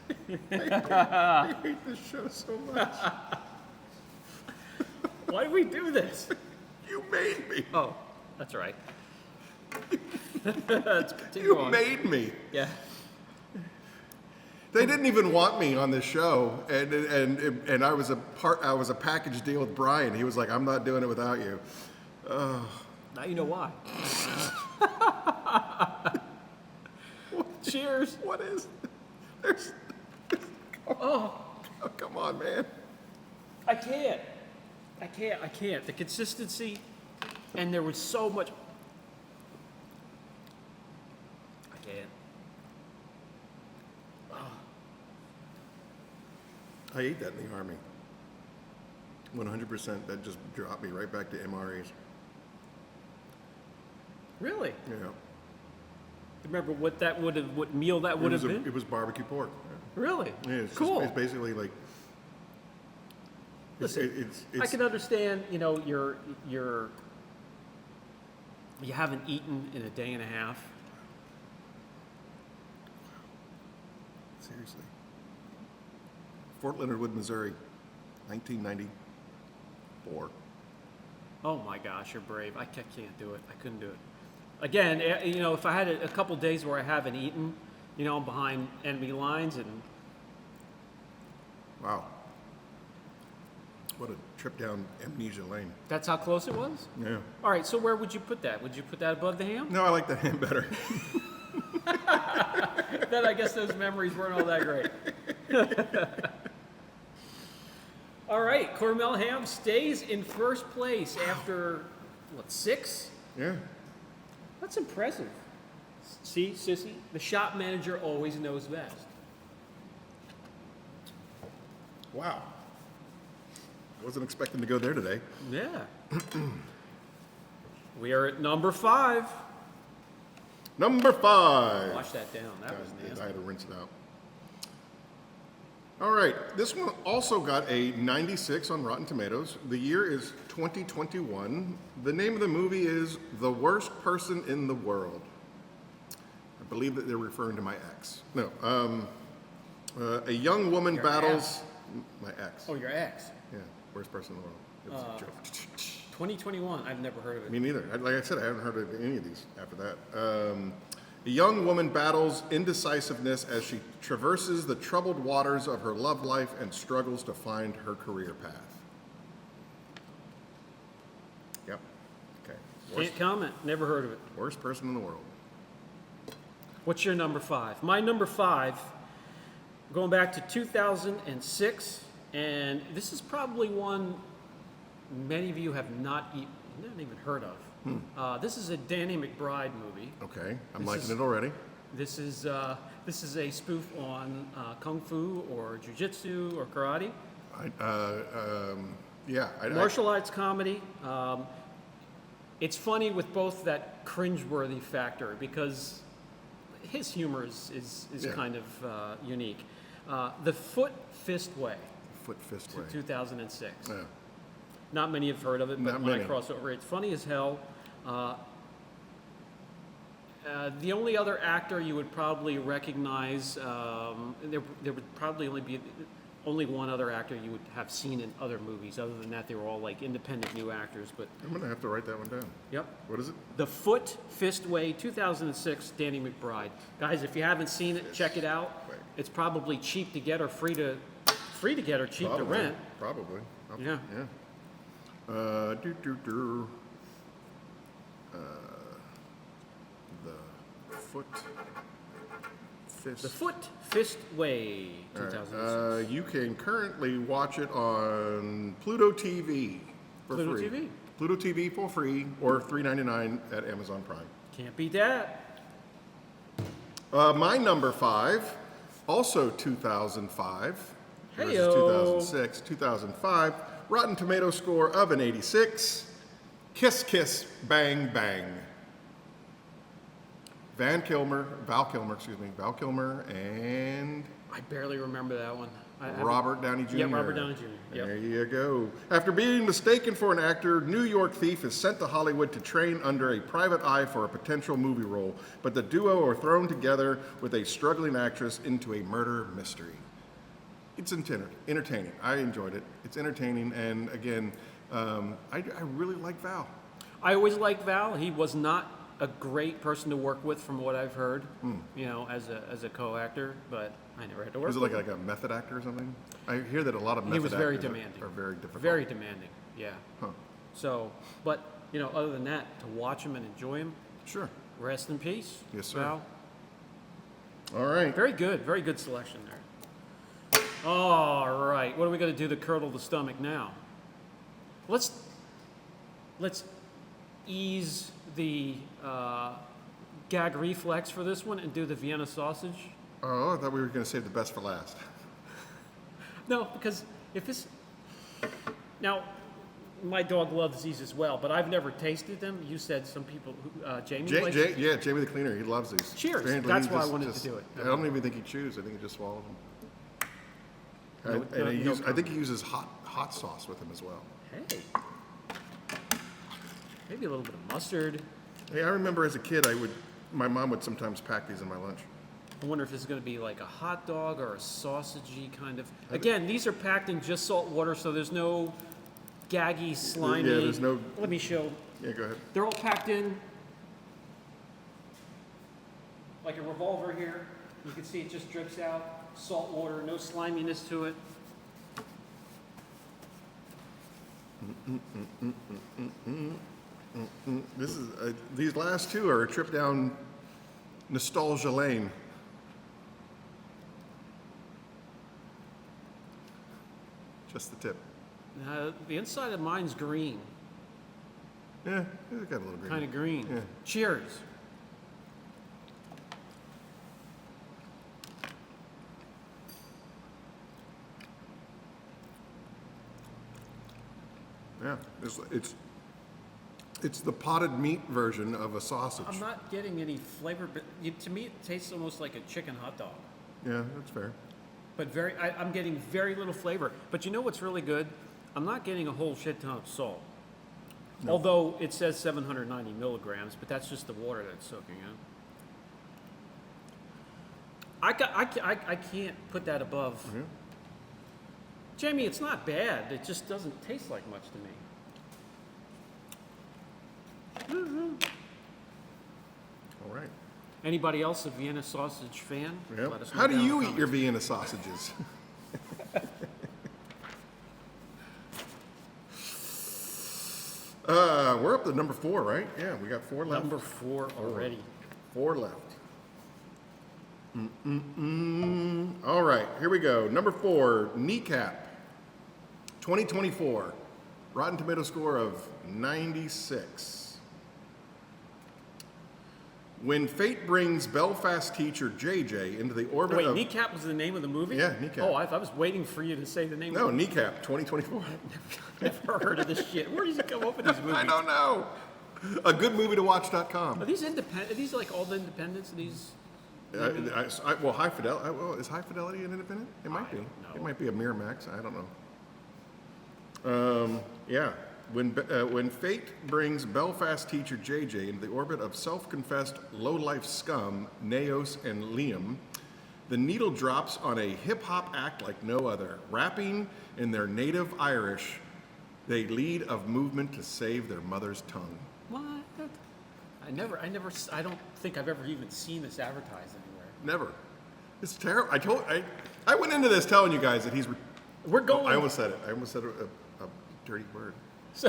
I hate this show so much. Why do we do this? You made me. Oh, that's right. Let's continue You on. made me. Yeah. They didn't even want me on this show, and I was a package deal with Brian. He was like, "I'm not doing it without you." Now you know why. Cheers. What is? There's. Oh, come on, man. I can't. The consistency, and there was so much. I can't. I ate that in the Army. 100%. That just dropped me right back to MREs. Really? Yeah. Remember what meal that would have been? It was barbecue pork. Really? Yeah, it's Cool. It's basically like. Listen, it's I can understand. You know, you haven't eaten in a day and a half. Seriously. Fort Leonard Wood, Missouri, 1994. Oh my gosh, you're brave. I can't do it. I couldn't do it. Again, you know, if I had a couple days where I haven't eaten, you know, I'm behind enemy lines, and Wow. What a trip down amnesia lane. that's how close it was? Yeah. All right, so where would you put that? Would you put that above the ham? No, I like the ham better. Then I guess those memories weren't all that great. All right, Cormel ham stays in first place after, 6? Yeah. That's impressive. See, Sissy, the shop manager always knows best. Wow. Wasn't expecting to go there today. Yeah. We are at number 5. Number 5. Wash that down. That was nasty. I had to rinse it out. All right. This one also got a 96 on Rotten Tomatoes. The year is 2021. The name of the movie is The Worst Person in the World. I believe that they're referring to my ex. No. A young woman Your battles... ex? My ex. Oh, your ex. Yeah. Worst person in the world. It was a joke. 2021. I've never heard of it. Me neither. Like I said, I haven't heard of any of these after that. A young woman battles indecisiveness as she traverses the troubled waters of her love life and struggles to find her career path. Yep. Okay. Can't comment. Never heard of it. Worst person in the world. What's your number 5? My number 5, going back to 2006, and this is probably one many of you have not even heard of. This is a Danny McBride movie. Okay, I'm liking it already. This is a spoof on kung fu or jujitsu or karate. Martial arts comedy. It's funny with both that cringeworthy factor because his humor is kind of unique. The Foot Fist Way. Foot Fist Way. 2006. Yeah. Not many have heard of it, but Not when many. I cross over, it's funny as hell. The only other actor you would probably recognize, there would probably only be one other actor you would have seen in other movies. Other than that, they were all like independent new actors. But I'm going to have to write that one down. Yep. What is it? The Foot Fist Way, 2006, Danny McBride. Guys, if you haven't seen it, check it out. Way. It's probably cheap to get or free to get or cheap to rent. Probably. Yeah. Yeah. The Foot Fist. The Foot Fist Way, 2006. You can currently watch it on Pluto TV for Pluto free. TV. Pluto TV for free or $3.99 at Amazon Prime. Can't beat that. My number 5, also 2005 versus Heyo. 2006. 2005, Rotten Tomato score of an 86. Kiss Kiss Bang Bang. Val Kilmer, and I barely remember that one. Robert Downey Jr. Yeah, Robert Downey Jr. Yep. There you go. After being mistaken for an actor, New York thief is sent to Hollywood to train under a private eye for a potential movie role, but the duo are thrown together with a struggling actress into a murder mystery. It's entertaining. I enjoyed it. It's entertaining, and again, I really like Val. I always liked Val. He was not a great person to work with, from what I've heard. You know, as a co-actor, but I never had to work. Was it with like a method actor or something? I hear that a lot of method He was very actors demanding. are very difficult. Very demanding. Yeah. Huh. So, but you know, other than that, to watch him and enjoy him, Sure. rest in peace. Yes, sir. Val. All right. Very good selection there. All right, what are we going to do to curdle the stomach now? Let's ease the gag reflex for this one and do the Vienna sausage. Oh, I thought we were going to save the best for last. No, because if this now, my dog loves these as well, but I've never tasted them. You said some people, Jamie. likes them. Yeah, Jamie the cleaner, he loves these. Cheers. Apparently That's he why I wanted to do it. I don't even think he chews. I think he just swallows them. I think he uses hot sauce with them as well. Hey, maybe a little bit of mustard. Hey, I remember as a kid, my mom would sometimes pack these in my lunch. I wonder if this is going to be like a hot dog or a sausagey kind of. Again, these are packed in just salt water, so there's no gaggy, slimy. Yeah, there's no. Let me show. Yeah, go ahead. They're all packed in like a revolver here. You can see it just drips out. Salt water, no sliminess to it. This is these last two are a trip down nostalgia lane. Just the tip. The inside of mine's green, Yeah, it's got a little green. kind of green. Yeah. Cheers. Yeah, it's the potted meat version of a sausage. I'm not getting any flavor, but to me it tastes almost like a chicken hot dog. Yeah, that's fair. But I'm getting very little flavor. But you know what's really good? I'm not getting a whole shit ton of salt. No. Although it says 790 milligrams, but that's just the water that's soaking in. I can't put that above. Mm-hmm. Jamie, it's not bad. It just doesn't taste like much to me. All right. Anybody else a Vienna sausage fan? Yep. Let us know How do down in you the eat your comments. Vienna sausages? We're up to number 4, right? Yeah, we got 4 left. Number 4 already. 4 left. All right, here we go. Number 4, Kneecap. 2024. Rotten Tomato score of 96. When fate brings Belfast teacher JJ into the orbit Wait, of... Kneecap was the name of the movie? Yeah, Kneecap. Oh, I was waiting for you to say the name. No, of Kneecap, 2024. Never heard of this shit. Where does he come up with these movies? I don't know. A good movie to watch.com. Are these independent? Are these like all the independents? Are these? Well, High Fidelity. Well, is High Fidelity an independent? It might be. know. It might be a Miramax. I don't know. Yeah. When fate brings Belfast teacher JJ into the orbit of self-confessed low-life scum, Naos and Liam, the needle drops on a hip-hop act like no other. Rapping in their native Irish, they lead a movement to save their mother's tongue. What? I don't think I've ever even seen this advertised anywhere. Never. It's terrible. I went into this telling you guys that he's... We're going. I almost said it. I almost said a dirty word. So,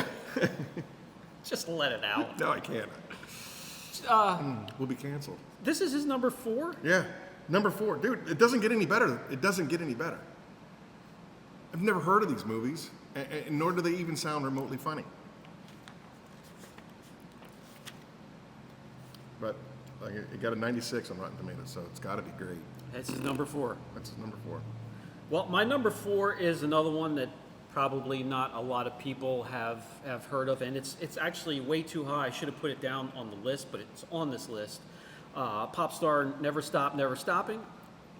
just let it out. No, I can't. We'll be canceled. This is his number 4? Yeah, number 4. Dude, it doesn't get any better. It doesn't get any better. I've never heard of these movies, and nor do they even sound remotely funny. But like, it got a 96 on Rotten Tomatoes, so it's got to be great. This is number 4. That's his number 4. Well, my number 4 is another one that probably not a lot of people have heard of, and it's actually way too high. I should have put it down on the list, but it's on this list. Pop star Never Stop, Never Stopping,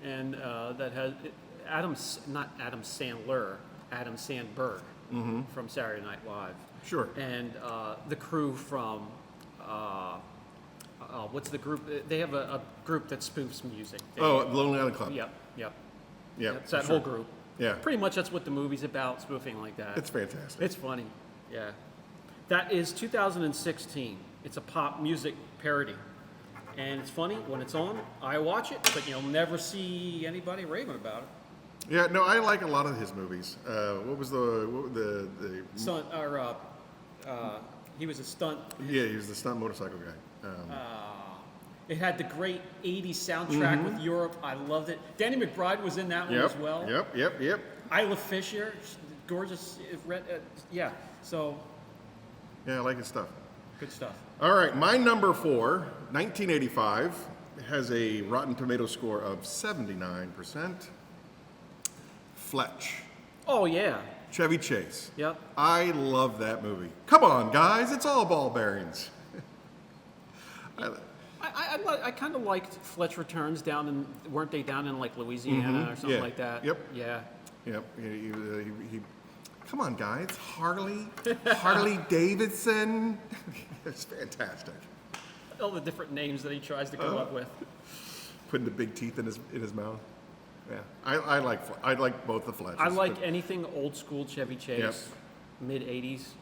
and that has not Adam Sandler, Adam Sandberg from Saturday Night Live. Sure. And the crew from what's the group? They have a group that spoofs music. The Lonely Island Club. Yep. Yeah. It's that whole group. Yeah. Pretty much that's what the movie's about, spoofing like that. It's fantastic. It's funny. Yeah. That is 2016. It's a pop music parody. And it's funny. When it's on, I watch it, but you'll never see anybody raving about it. Yeah, no, I like a lot of his movies. What was the Stunt, or he was a stunt. Yeah, he was the stunt motorcycle guy. It had the great 80s soundtrack with Europe. I loved it. Danny McBride was in that one as well. Yep. Isla Fisher, gorgeous. Yeah, so. Yeah, I like his stuff. Good stuff. All right, my number 4, 1985, has a Rotten Tomato score of 79%. Fletch. Oh, yeah. Chevy Chase. Yep. I love that movie. Come on, guys, it's all ball bearings. I kind of liked Fletch Returns weren't they down in like Louisiana or something like that? Yep. Yeah. Yep. He come on, guys. Harley Davidson. It's fantastic. All the different names that he tries to come up with. Putting the big teeth in his mouth. Yeah. I like both the Fletches. I like anything old school Chevy Chase, Yep. mid 80s.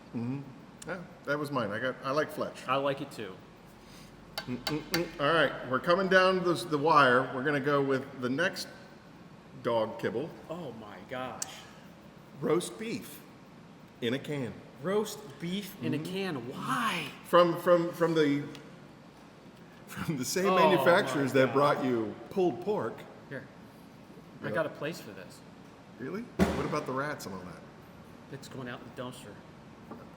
Yeah, that was mine. I like Fletch. I like it too. All right, we're coming down the wire. We're going to go with the next dog kibble. Oh my gosh. Roast beef in a can. Roast beef in a can. Why? From the same manufacturers my that God. brought you pulled pork. Here. I got a place for this. Really? What about the rats and all that? It's going out in the dumpster.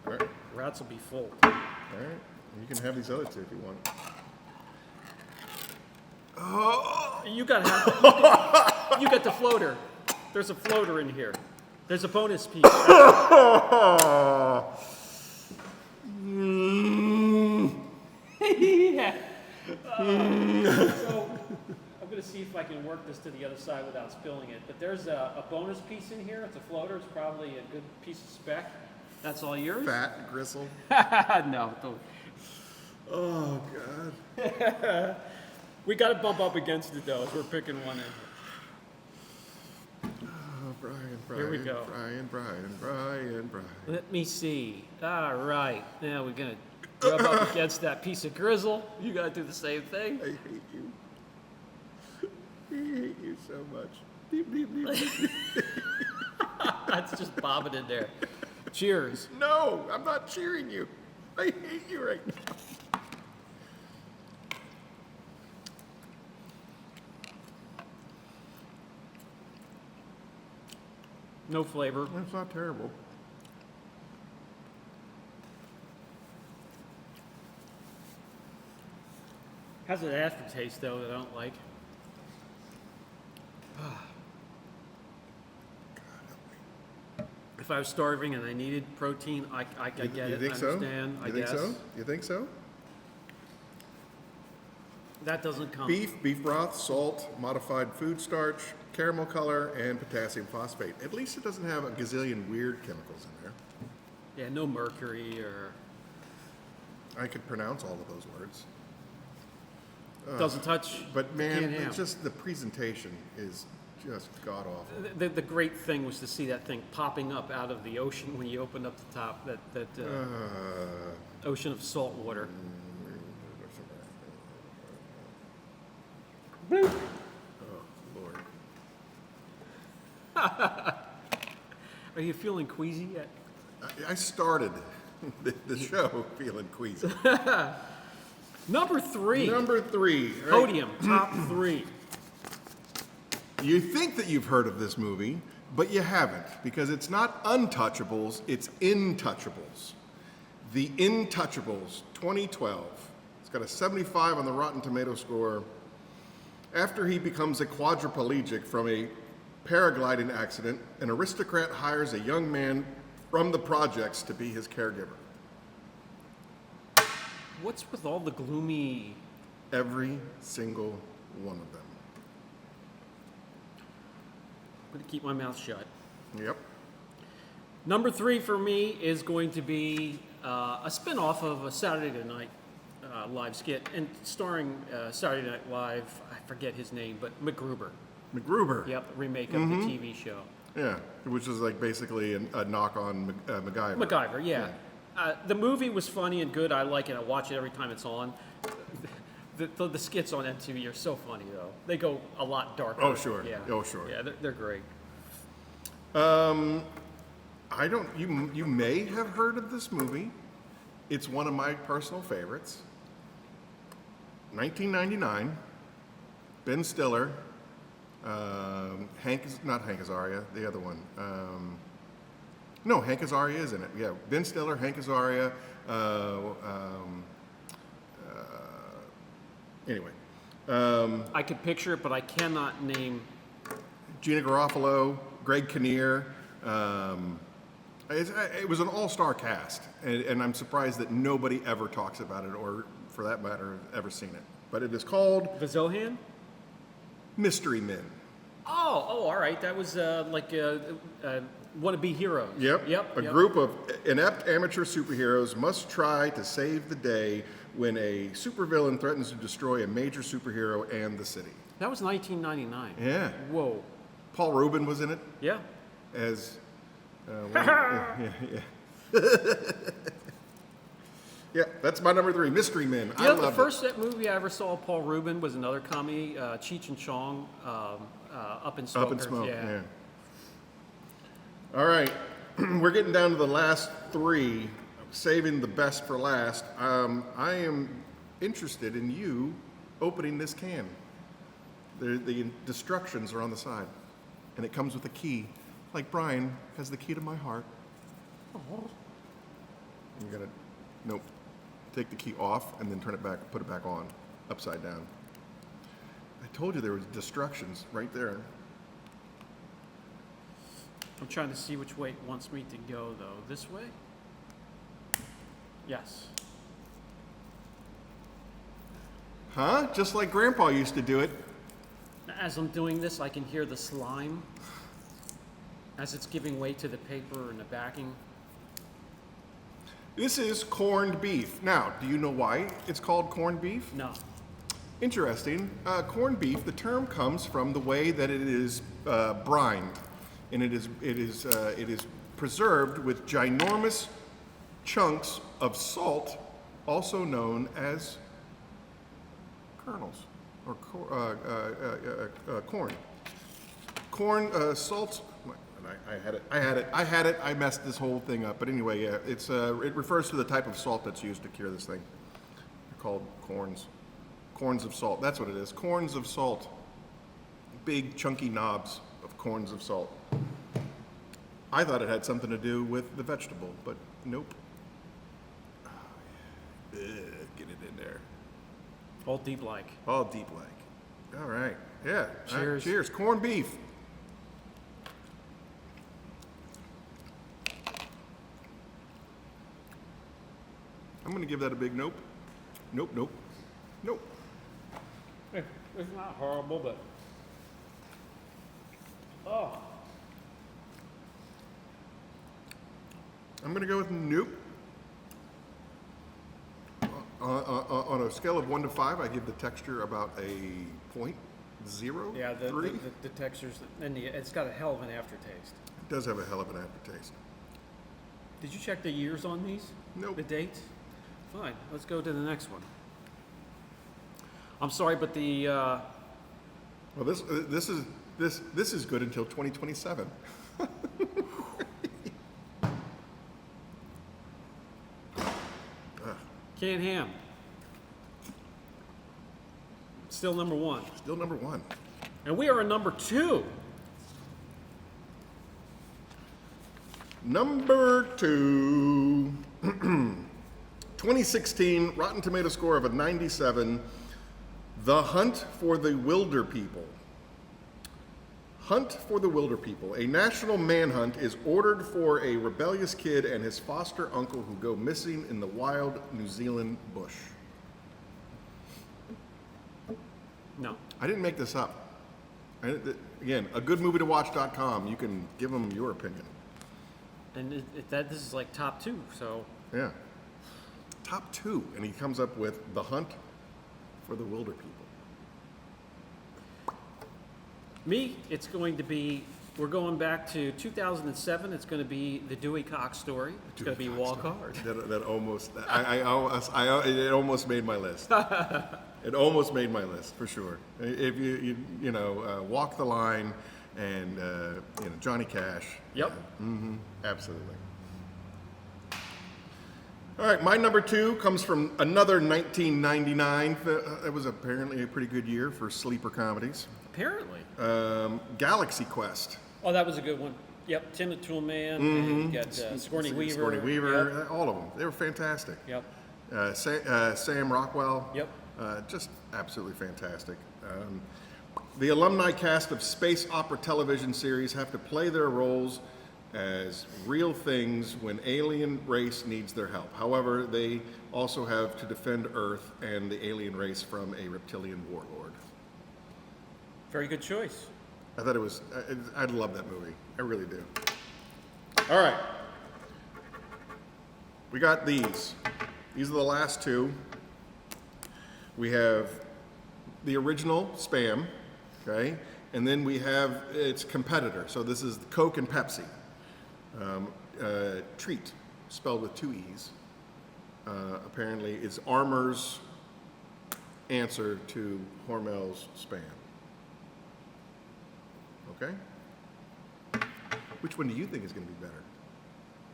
All right. Rats will be full. All right. You can have these other two if you want. Oh! You got the floater. There's a floater in here. There's a bonus piece. Yeah. So I'm gonna see if I can work this to the other side without spilling it. But there's a bonus piece in here. It's a floater. It's probably a good piece of spec. That's all yours? Fat gristle. No. Don't. Oh, God. We got to bump up against it, though, as we're picking one in. Oh, Brian. Here we go. Brian. Let me see. All right. Now we're going to rub up against that piece of grizzle. You got to do the same thing. I hate you. I hate you so much. Beep, beep, beep, beep. That's just bobbing in there. Cheers. No, I'm not cheering you. I hate you right now. No flavor. That's not terrible. Has an aftertaste though that I don't like. If I was starving and I needed protein, I get You it. think I so? understand. You think so? You think so? That doesn't come. Beef broth, salt, modified food starch, caramel color, and potassium phosphate. At least it doesn't have a gazillion weird chemicals in there. Yeah, no mercury or I could pronounce all of those words. doesn't touch. But the man, canned ham. it's just the presentation is just god awful. The great thing was to see that thing popping up out of the ocean when you opened up the top. That ocean of salt water. Oh Lord. Are you feeling queasy yet? I started the show feeling queasy. Number 3. Number 3. Right? Podium, top 3. You think that you've heard of this movie, but you haven't, because it's not Untouchables, it's Intouchables. The Intouchables, 2012. It's got a 75 on the Rotten Tomato score. After he becomes a quadriplegic from a paragliding accident, an aristocrat hires a young man from the projects to be his caregiver. What's with all the gloomy? Every single one of them. I'm going to keep my mouth shut. Yep. Number 3 for me is going to be a spin-off of a Saturday Night Live skit, and starring Saturday Night Live, I forget his name, but MacGruber. MacGruber. Yep, remake of the TV show. Yeah, which is like basically a knock on MacGyver. MacGyver, yeah. The movie was funny and good. I like it. I watch it every time it's on. The skits on MTV are so funny, though. They go a lot darker. Oh, sure. Yeah. Oh, sure. Yeah, they're great. I don't. You may have heard of this movie. It's one of my personal favorites. 1999. Ben Stiller. Not Hank Azaria. The other one. No, Hank Azaria is in it. Yeah, Ben Stiller, Hank Azaria. Anyway. I could picture it, but I cannot name. Gina Garofalo, Greg Kinnear. It was an all-star cast, and I'm surprised that nobody ever talks about it, or for that matter, ever seen it. But it is called The Zohan? Mystery Men. Oh, all right. That was wannabe heroes. Yep. A group of inept amateur superheroes must try to save the day when a supervillain threatens to destroy a major superhero and the city. That was 1999. Yeah. Whoa. Paul Rubin was in it Yeah. as... Yeah, that's my number 3, Mystery Men. I The love first movie I ever saw of Paul Rubin was another comedy, Cheech and Chong, Up in Smoke. Up in Smoke, Yeah. yeah. All right, we're getting down to the last 3, saving the best for last. I am interested in you opening this can. The instructions are on the side, and it comes with a key, like Brian has the key to my heart. Oh. You gotta, nope. Take the key off and then turn it back, put it back on, upside down. I told you there was instructions right there. I'm trying to see which way it wants me to go, though. This way? Yes. Huh? Just like Grandpa used to do it. As I'm doing this, I can hear the slime as it's giving way to the paper and the backing. This is corned beef. Now, do you know why it's called corned beef? No. Interesting. Corned beef, the term comes from the way that it is brined, and it is preserved with ginormous chunks of salt, also known as kernels or corn. Corn salt. I had it. I messed this whole thing up. But anyway, yeah, it refers to the type of salt that's used to cure this thing. They're called corns. Corns of salt. That's what it is. Corns of salt. Big chunky knobs of corns of salt. I thought it had something to do with the vegetable, but nope. Get it in there. All deep like. All deep like. All right. Yeah. Cheers. All right, cheers. Corned beef. I'm going to give that a big nope. Nope, nope, nope. It's not horrible, but oh, I'm going to go with nope. On a scale of 1 to 5, I give the texture about a 0.03. yeah. The textures and it's got a hell of an aftertaste. It does have a hell of an aftertaste. Did you check the years on these? Nope. The dates? Fine. Let's go to the next one. I'm sorry, but the Well, this is good until 2027. canned ham. Still number 1. Still number 1. And we are at number 2. Number 2. 2016 Rotten Tomato score of a 97. The Hunt for the Wilder People. Hunt for the Wilder People. A national manhunt is ordered for a rebellious kid and his foster uncle who go missing in the wild New Zealand bush. No. I didn't make this up. Again, a goodmovietowatch.com. You can give them your opinion. And this is like top 2, so Yeah. Top 2. And he comes up with The Hunt for the Wilder People. me, it's going to be, we're going back to 2007. It's going to be the Dewey Cox story. It's going to be Walk Hard. That almost, it almost made my list. It almost made my list for sure. If you Walk the Line and Johnny Cash. Yep. Yeah, absolutely. All right, my number 2 comes from another 1999. It was apparently a pretty good year for sleeper comedies. Apparently. Galaxy Quest. Oh, that was a good one. Yep, Tim the Toolman, and you got Sigourney Weaver. Sigourney Weaver, Yep. all of them. They were fantastic. Yep. Sam Rockwell. Yep. Just absolutely fantastic. The alumni cast of space opera television series have to play their roles as real things when alien race needs their help. However, they also have to defend Earth and the alien race from a reptilian warlord. Very good choice. I thought it was, I love that movie. I really do. All right. We got these. These are the last 2. We have the original Spam, okay? And then we have its competitor. So this is Coke and Pepsi. Treet, spelled with 2 E's. Apparently is Armour's answer to Hormel's Spam. Okay? Which one do you think is going to be better?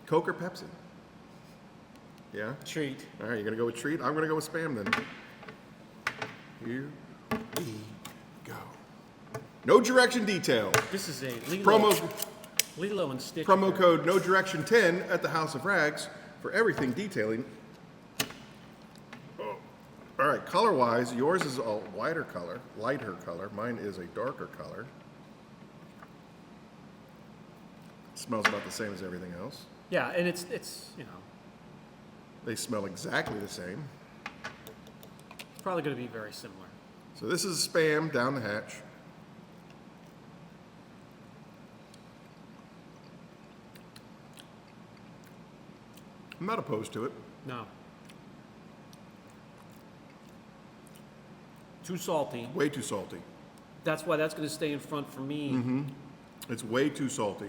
Coke or Pepsi? Yeah? Treat. All right, you're going to go with Treat? I'm going to go with Spam then. Here we go. No direction detail. This is a Lilo and Stitch. Promo code No Direction 10 at the House of Rags for everything detailing. Oh. All right, color-wise, yours is a lighter color. Mine is a darker color. Smells about the same as everything else. Yeah, and it's They smell exactly the same. it's probably going to be very similar. So this is Spam down the hatch. I'm not opposed to it. No. Too salty. Way too salty. That's why that's going to stay in front for me. It's way too salty.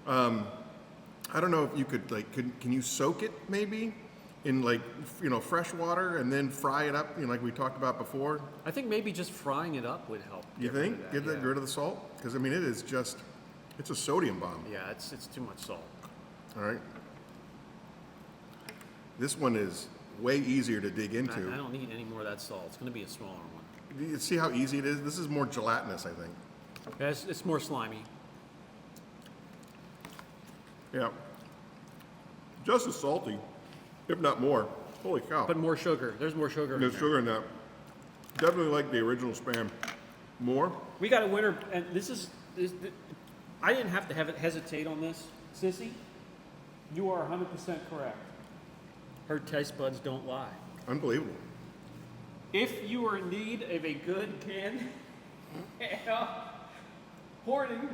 I don't know if you could can you soak it maybe in fresh water and then fry it up, like we talked about before? I think maybe just frying it up would help. You think? Get rid of the salt? Because it is just, it's a sodium bomb. Yeah, it's too much salt. All right. This one is way easier to dig into. I don't need any more of that salt. It's going to be a smaller one. You see how easy it is? This is more gelatinous, I think. Yeah, it's more slimy. Yeah. Just as salty, if not more. Holy cow. But more sugar. There's more sugar in There's there. sugar in that. Definitely like the original Spam more. We got a winner, and I didn't have to hesitate on this. Sissy, you are 100% correct. Her taste buds don't lie. Unbelievable. If you are in need of a good canned Horning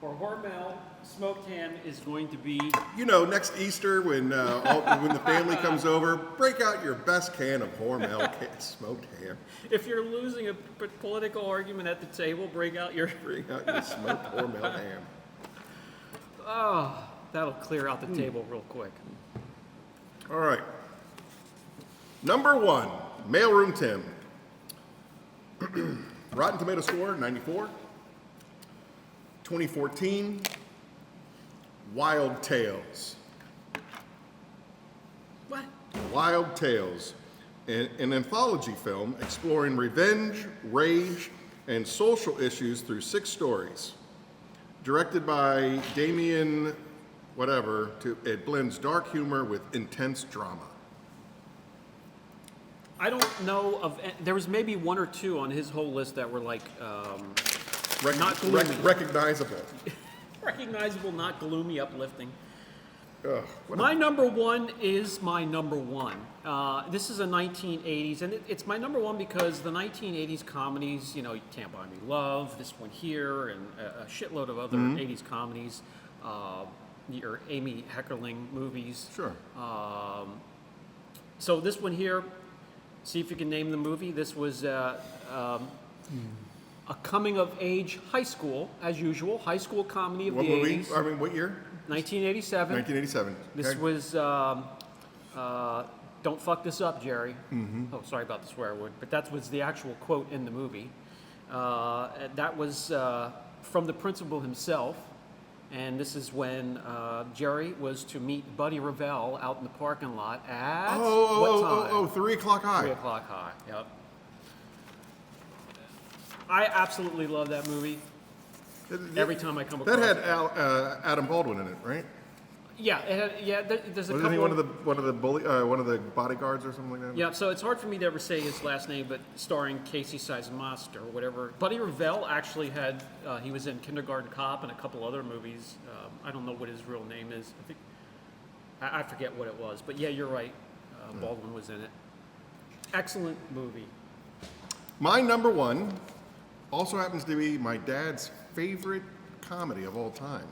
or Hormel smoked ham is going to be... You know, next Easter when when the family comes over, break out your best can of Hormel smoked ham. If you're losing a political argument at the table, bring out your smoked Hormel ham. Oh, that'll clear out the table real quick. All right. Number 1, Mailroom Tim. Rotten Tomato score, 94. 2014, Wild Tales. What? Wild Tales, an anthology film exploring revenge, rage, and social issues through 6 stories. Directed by Damien, whatever, it blends dark humor with intense drama. I don't know of... There was maybe 1 or 2 on his whole list that were like... not gloomy. Recognizable. Recognizable, not gloomy, uplifting. Ugh, My number 1 is my number 1. This is a 1980s, and it's my number 1 because the 1980s comedies, you know, You Can't Buy Me Love, this one here, and a shitload of other 80s comedies, your Amy Heckerling movies. Sure. So this one here, see if you can name the movie. This was a coming-of-age high school, as usual, high school comedy of What the movie? 80s. I mean, what year? 1987. 1987. This Okay. was, don't fuck this up, Jerry. Oh, sorry about the swear word, but that was the actual quote in the movie. That was from the principal himself, and this is when Jerry was to meet Buddy Revell out in the parking lot at what time? 3 o'clock high. 3 o'clock high, yep. I absolutely love that movie. Every time I come across That it. had Adam Baldwin in it, right? Yeah, there's a Wasn't couple. he one of the bodyguards or something like that? Yeah, so it's hard for me to ever say his last name, but starring Casey Sizemast or whatever. Buddy Revell actually had, he was in Kindergarten Cop and a couple other movies. I don't know what his real name is. I think, I forget what it was. But yeah, you're right. Baldwin was in it. Excellent movie. My number 1 also happens to be my dad's favorite comedy of all time.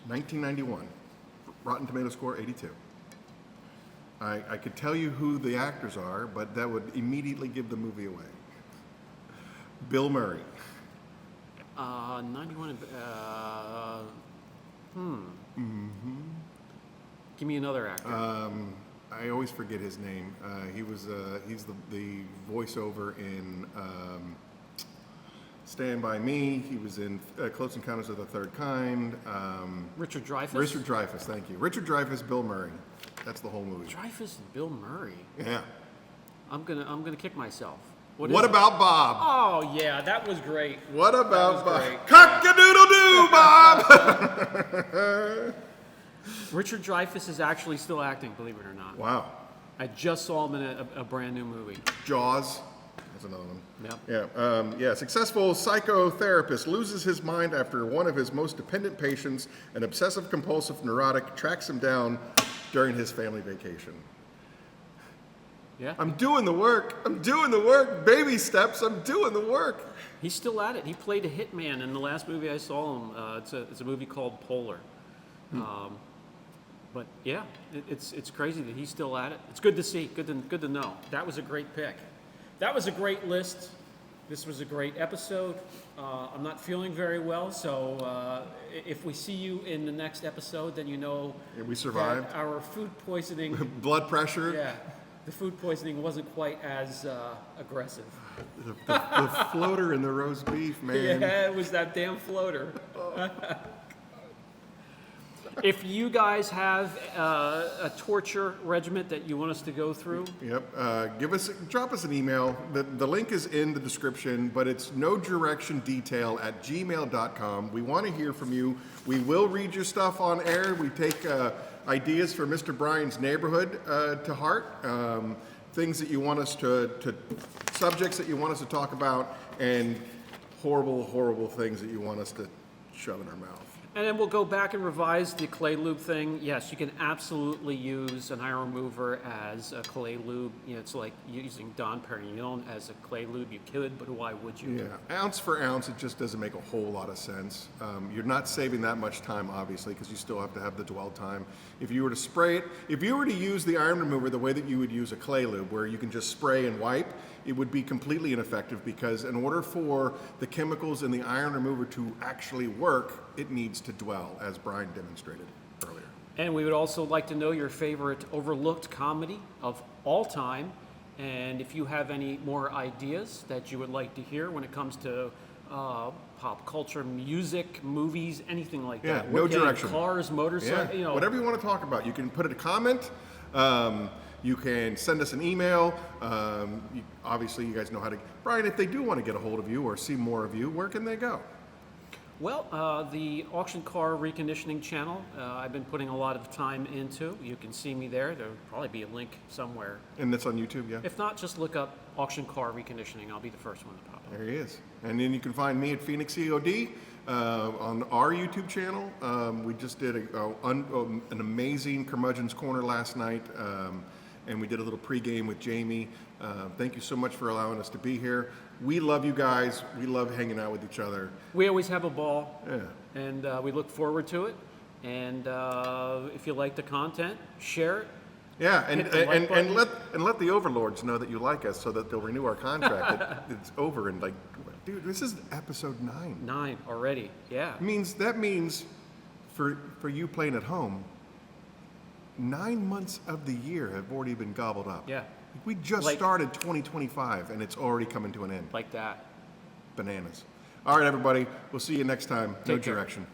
1991. Rotten Tomato score, 82. I could tell you who the actors are, but that would immediately give the movie away. Bill Murray. 91. Give me another actor. I always forget his name. He's the voiceover in Stand By Me. He was in Close Encounters of the Third Kind. Richard Dreyfuss. Richard Dreyfuss, thank you. Richard Dreyfuss, Bill Murray. That's the whole movie. Dreyfuss and Bill Murray. Yeah. I'm gonna kick myself. What about Bob? Oh yeah, that was great. What about Bob? great. Cock-a-doodle-doo, Bob! Richard Dreyfuss is actually still acting, believe it or not. Wow. I just saw him in a brand new movie. Jaws. That's another one. Yep. Yeah. Successful psychotherapist loses his mind after one of his most dependent patients, an obsessive-compulsive neurotic, tracks him down during his family vacation. Yeah. I'm doing the work. I'm doing the work. Baby steps. I'm doing the work. He's still at it. He played a hitman in the last movie I saw him. It's a movie called Polar. But yeah, it's crazy that he's still at it. It's good to see. Good to know. That was a great pick. That was a great list. This was a great episode. I'm not feeling very well, so if we see you in the next episode, then you know we survived. that our food poisoning, Blood pressure. yeah, the food poisoning wasn't quite as aggressive. The floater and the roast beef, man. Yeah, it was that damn floater. If you guys have a torture regiment that you want us to go through, Yep. Drop us an email. The link is in the description, but it's nodirectiondetail@gmail.com. We want to hear from you. We will read your stuff on air. We take ideas for Mr. Bryan's neighborhood to heart. things that you want us to subjects that you want us to talk about, and horrible, horrible things that you want us to shove in our mouth. And then we'll go back and revise the clay lube thing. Yes, you can absolutely use an iron remover as a clay lube. You know, it's like using Dom Perignon as a clay lube. You could, but why would you? Yeah, ounce for ounce, it just doesn't make a whole lot of sense. You're not saving that much time, obviously, because you still have to have the dwell time. If you were to spray it, if you were to use the iron remover the way that you would use a clay lube, where you can just spray and wipe, it would be completely ineffective, because in order for the chemicals in the iron remover to actually work, it needs to dwell, as Brian demonstrated earlier. And we would also like to know your favorite overlooked comedy of all time. And if you have any more ideas that you would like to hear when it comes to pop culture, music, movies, anything like that. Yeah, no direction. Cars, motorcycles, Yeah, you know. whatever you want to talk about. You can put it in a comment. You can send us an email. Obviously, you guys know how to. Brian, if they do want to get a hold of you or see more of you, where can they go? Well, the auction car reconditioning channel, I've been putting a lot of time into. You can see me there. There'll probably be a link somewhere. And that's on YouTube, yeah? If not, just look up auction car reconditioning. I'll be the first one to pop up. There he is. And then you can find me at Phoenix COD on our YouTube channel. We just did an amazing Curmudgeon's Corner last night, and we did a little pregame with Jamie. Thank you so much for allowing us to be here. We love you guys. We love hanging out with each other. We always have a ball, Yeah. and we look forward to it. And if you like the content, share it. Yeah, and Hit the like button. let the overlords know that you like us, so that they'll renew our contract. It's over in like, dude, this is episode 9. 9 already, yeah. That means for you playing at home, 9 months of the year have already been gobbled up. Yeah, We just started 2025, and it's already coming to an end. like that. Bananas. All right, everybody. We'll see you next time. No Take care. direction.